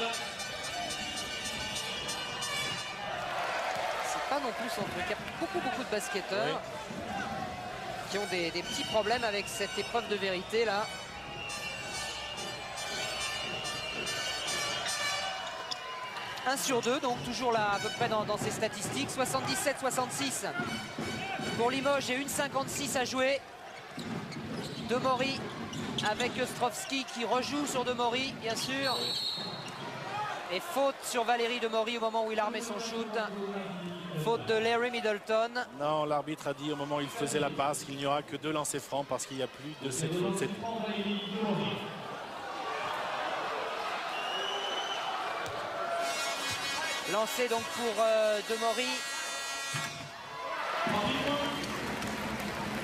C'est pas non plus son truc. Il y a beaucoup de basketteurs qui ont des petits problèmes avec cette épreuve de vérité là. Un sur 2, donc toujours là à peu près dans ses statistiques. 77-66 pour Limoges et 1,56 à jouer. Demori avec Ostrovski qui rejoue sur Demori, bien sûr. Et faute sur Valérie Demori au moment où il armait son shoot. Faute de Larry Middleton. Non, l'arbitre a dit au moment où il faisait la passe qu'il n'y aura que 2 lancers francs parce qu'il n'y a plus de cette faute. Lancé donc pour Demori.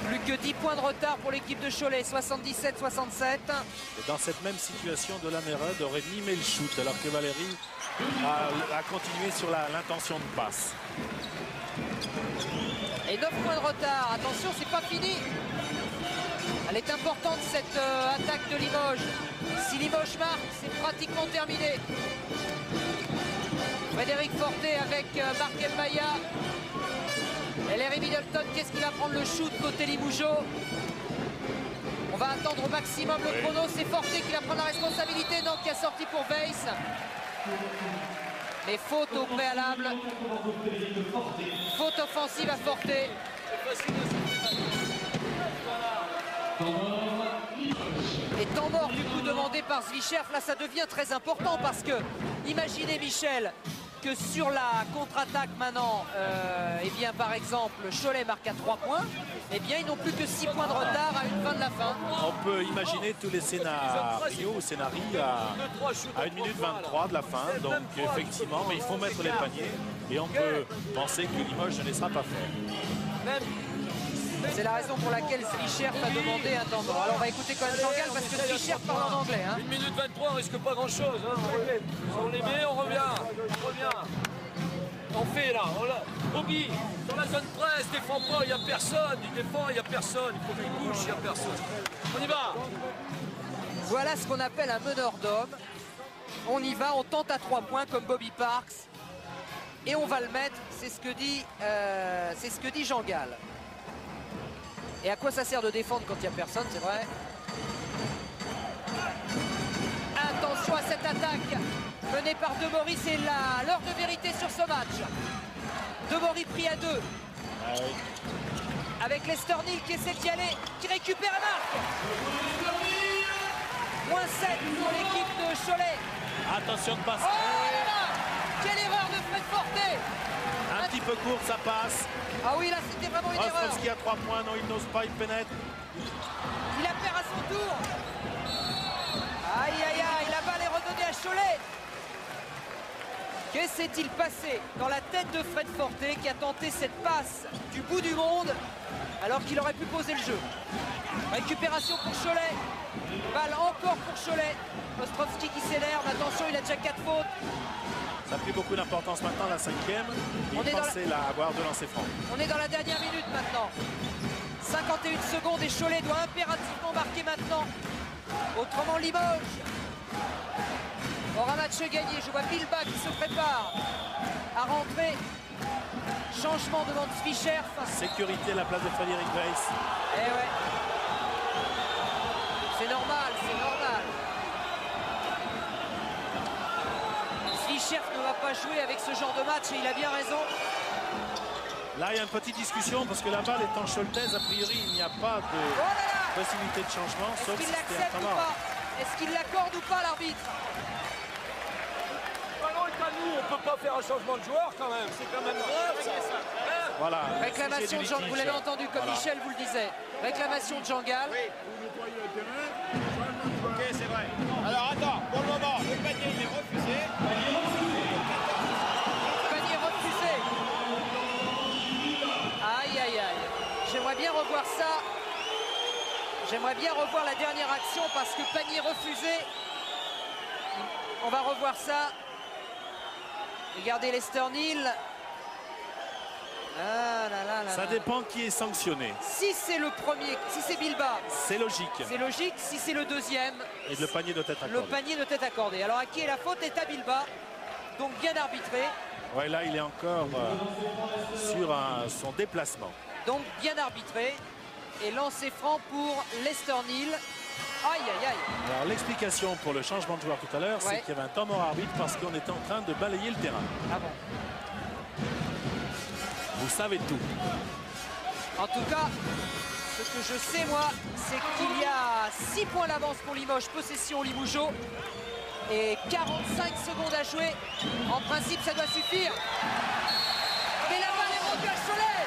Plus que 10 points de retard pour l'équipe de Cholet, 77-67. Et dans cette même situation, Delamerode aurait mimé le shoot alors que Valérie a continué sur l'intention de passe. Et 9 points de retard, attention, c'est pas fini. Elle est importante cette attaque de Limoges. Si Limoges marque, c'est pratiquement terminé. Frédéric Forté avec Marc Mbaya. Et Larry Middleton, qu'est-ce qu'il va prendre le shoot côté Limougeaux? On va attendre au maximum le chrono. C'est Forté qui va prendre la responsabilité. Non, qui a sorti pour Weiss. Mais faute au préalable. Faute offensive à Forté. Et temps mort du coup demandé par Zvicherf. Là, ça devient très important parce que, imaginez Michel, que sur la contre-attaque maintenant, eh bien par exemple Cholet marque à 3 points, eh bien ils n'ont plus que 6 points de retard à une fin de la fin. On peut imaginer tous les scénarios à 1 minute 23 de la fin, donc effectivement, mais il faut mettre les paniers et on peut penser que Limoges ne laissera pas faire. C'est la raison pour laquelle Zvicherf a demandé un temps mort. Alors on va écouter quand même Jean-Gall parce que Zvicherf parle en anglais. 1 minute 23, on risque pas grand chose. Hein. On les met, on revient. On fait là, Bobby, dans la zone presse, défend pas, il n'y a personne. Il défend, il n'y a personne. Il faut qu'il bouge, il n'y a personne. On y va. Voilà ce qu'on appelle un meneur d'homme. On y va, on tente à 3 points comme Bobby Parks. Et on va le mettre, c'est ce que dit Jean-Gall. Et à quoi ça sert de défendre quand il n'y a personne, c'est vrai. Attention à cette attaque menée par Demori, c'est l'heure de vérité sur ce match. Demori pris à 2. Ah oui. Avec Lester Neal qui essaie d'y aller, qui récupère la marque. -7 pour l'équipe de Cholet. Attention de passe. Oh là là, quelle erreur de Fred Forté. Un petit peu court, ça passe. Ah oui, là c'était vraiment une erreur. Ostrovski à 3 points, non, il n'ose pas, il pénètre. Il la perd à son tour. Aïe aïe aïe, la balle est redonnée à Cholet. Que s'est-il passé dans la tête de Fred Forté qui a tenté cette passe du bout du monde alors qu'il aurait pu poser le jeu? Récupération pour Cholet. Balle encore pour Cholet. Ostrovski qui s'énerve. Attention, il a déjà 4 fautes. Ça a pris beaucoup d'importance maintenant, la 5e. Il pensait là avoir de lancer franc. On est dans la dernière minute maintenant. 51 secondes et Cholet doit impérativement marquer maintenant. Autrement, Limoges aura match gagné. Je vois Bilba qui se prépare à rentrer. Changement devant Fischer. Sécurité à la place de Frédéric Weiss. Eh ouais. C'est normal, c'est normal. Fischer ne va pas jouer avec ce genre de match et il a bien raison. Là, il y a une petite discussion parce que la balle étant Scholtez, a priori, il n'y a pas de possibilité de changement. Est-ce Sauf qu'il si c'était l'accepte un ou temps mort. pas? Est-ce qu'il l'accorde ou pas, l'arbitre? Alors, nous, on peut pas faire un changement de joueur quand même. C'est quand même grave ça. Voilà. Réclamation de Jean, vous l'avez entendu comme Voilà. Michel vous le disait. Réclamation de Jean Gall. Ok, c'est vrai. Alors attends, pour le moment, le panier il est refusé. Panier refusé. Aïe aïe aïe. J'aimerais bien revoir ça. J'aimerais bien revoir la dernière action parce que panier refusé. On va revoir ça. Regardez Lester Neal. Ah là là là Ça là. dépend qui est sanctionné. Si c'est le premier, si c'est Bilba, C'est logique. c'est logique. Si c'est le deuxième, Et le panier doit être le accordé. panier doit être accordé. Alors à qui est la faute? Est à Bilba. Donc bien arbitré. Ouais, là, il est encore sur son déplacement. Donc bien arbitré. Et lancé franc pour Lester Neal. Aïe aïe aïe. Alors, l'explication pour le changement de joueur tout à l'heure, Ouais. c'est qu'il y avait un temps mort arbitre parce qu'on était en train de balayer le terrain. Ah bon. Vous savez tout. En tout cas, ce que je sais moi, c'est qu'il y a 6 points d'avance pour Limoges, possession Limougeot. Et 45 secondes à jouer. En principe, ça doit suffire. Mais la balle est rendue à Cholet.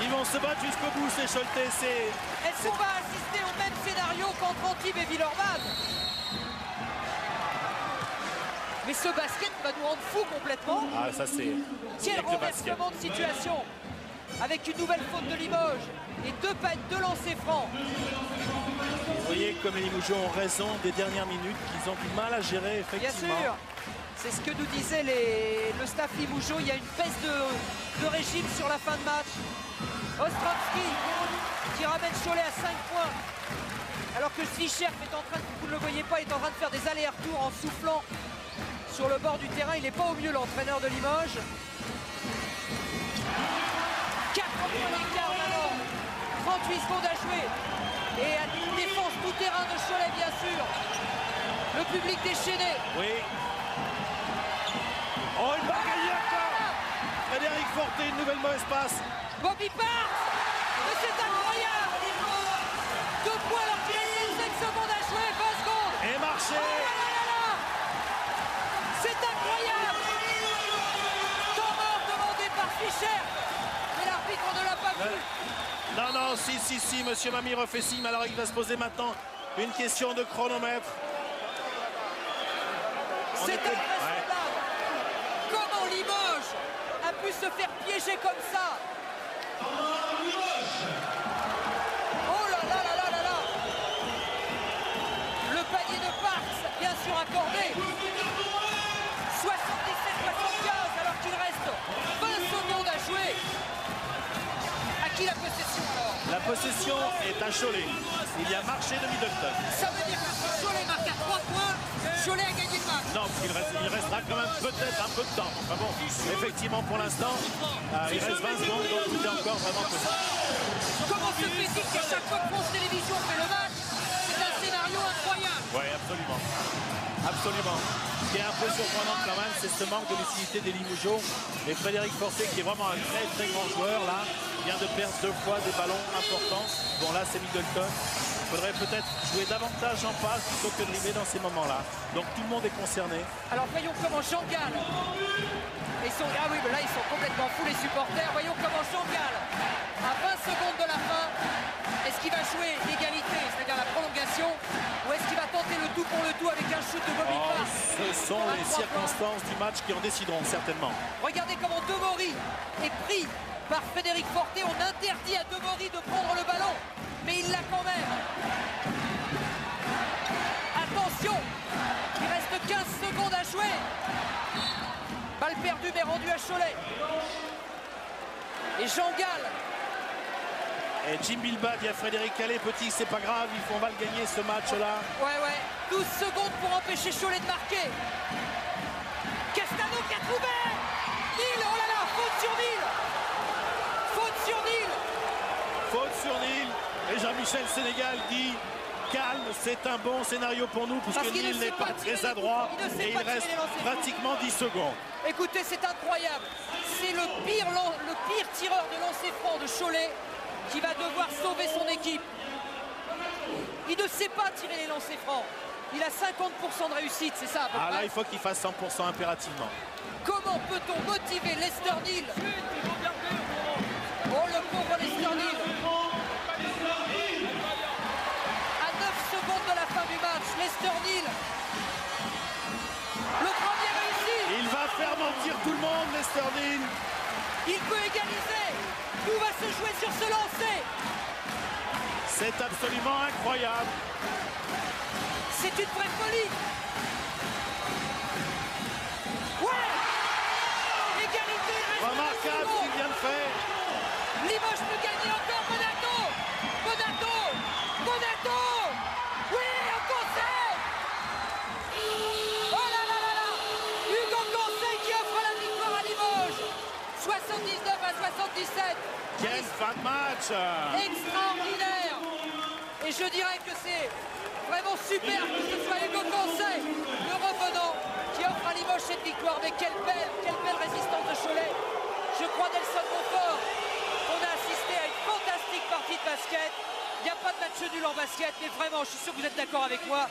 Ils vont se battre jusqu'au bout, ces Scholtez. Est-ce qu'on va assister au même scénario qu'entre Antibes et Villeurbanne? Mais ce basket va nous rendre fous complètement. Ah, ça, c'est Quel avec le basket. renversement de situation. Avec une nouvelle faute de Limoges. Et deux lancers francs. Vous voyez comme les Limougeaux ont raison des dernières minutes, qu'ils ont du mal à gérer, Bien effectivement. sûr. C'est ce que nous disait le staff Limougeot. Il y a une baisse de régime sur la fin de match. Ostrovski qui ramène Cholet à 5 points. Alors que Fischer est en train de, vous ne le voyez pas, est en train de faire des allers-retours en soufflant sur le bord du terrain. Il n'est pas au mieux, l'entraîneur de Limoges. 4 points d'écart maintenant. 38 secondes à jouer. Et à une défense tout terrain de Cholet, bien sûr. Le public déchaîné. Oui. Oh, une balle gagnée encore. Frédéric Forté, une nouvelle mauvaise passe. Bobby Parks. Mais c'est incroyable. 2 points alors qu'il a 5 secondes à jouer. 20 secondes. Et marché. Oh là là là là. C'est incroyable. Temps mort demandé par Fischer. Mais l'arbitre ne l'a pas vu. Non, non, si, monsieur Mamie refait signe. Alors il va se poser maintenant une question de chronomètre. On C'est était- invraisemblable. Comment Limoges a pu se faire piéger comme ça? Oh là là là là là là. Le panier de Parks, bien sûr accordé. 77-75 alors qu'il reste 20 secondes à jouer. À qui la possession alors? La possession est à Cholet. Il y a marché de Middleton. Ça veut dire que si Cholet marque à 3 points, Cholet a gagné le match. Non, parce qu'il restera quand même peut-être un peu de temps. Enfin bon, effectivement, pour l'instant, il reste 20 secondes, donc tout est encore vraiment possible. Comment se fait-il qu'à chaque fois que France Télévisions fait le match, c'est un scénario incroyable? Oui, absolument. Absolument. Ce qui est un peu surprenant quand même, c'est ce manque de lucidité des Limougeaux. Et Frédéric Forté, qui est vraiment un très très grand joueur, là, vient de perdre 2 fois des ballons importants. Bon, là, c'est Middleton. faudrait peut-être jouer davantage en passe plutôt que de dribbler dans ces moments-là. Donc tout le monde est concerné. Alors voyons comment Jean-Gall. Ah oui, mais là ils sont complètement fous les supporters. Voyons comment Jean-Gall, à 20 secondes de la fin, est-ce qu'il va jouer l'égalité, c'est-à-dire la prolongation, ou est-ce qu'il va tenter le tout pour le tout avec un shoot de Bobby Clark? Ce sont les circonstances du match qui en décideront certainement. Regardez comment Demory est pris par Frédéric Forté. On interdit à Demory de prendre le ballon, mais il l'a quand même. Attention, il reste 15 secondes à jouer. Balle perdue mais rendue à Cholet. Et Jean-Gall. Et Jim Bilba dit à Frédéric Calais, petit, c'est pas grave, on va le gagner ce match-là. Ouais, 12 secondes pour empêcher Cholet de marquer. Castano qui a trouvé. Nil, oh là là, faute sur Nil. Faute sur Nil. Faute sur Nil. Et Jean-Michel Sénégal dit, calme, c'est un bon scénario pour nous, parce que Nil n'est pas très adroit et il reste pratiquement 10 secondes. Écoutez, c'est incroyable. C'est le pire tireur de lancer franc de Cholet qui va devoir sauver son équipe. Il ne sait pas tirer les lancers francs. Il a 50% de réussite, c'est ça à peu près. Là, il faut qu'il fasse 100% impérativement. Comment peut-on motiver Lester Nil? Oh, le pauvre Lester Nil. À 9 secondes de la fin du match, Lester Nil. Le premier réussi. Il va faire mentir tout le monde, Lester Nil. Il peut égaliser. Tout va se jouer sur ce lancer. C'est absolument incroyable. C'est une vraie folie. Ouais. Égalité. Remarquable ce qu'il vient de faire. Limoges peut gagner encore. Bonato. Oui, on conseille. Oh là là là là. Hugo Conseil qui offre la victoire à Limoges. 79 à 77. Quelle fin de match. Extraordinaire. Et je dirais que c'est vraiment super que ce soit Hugo Conseil, le revenant, qui offre à Limoges cette victoire. Mais quelle belle résistance de Cholet. Je crois Nelson Montfort. On a assisté à une fantastique partie de basket. Il n'y a pas de match nul en basket, mais vraiment, je suis sûr que vous êtes d'accord avec moi.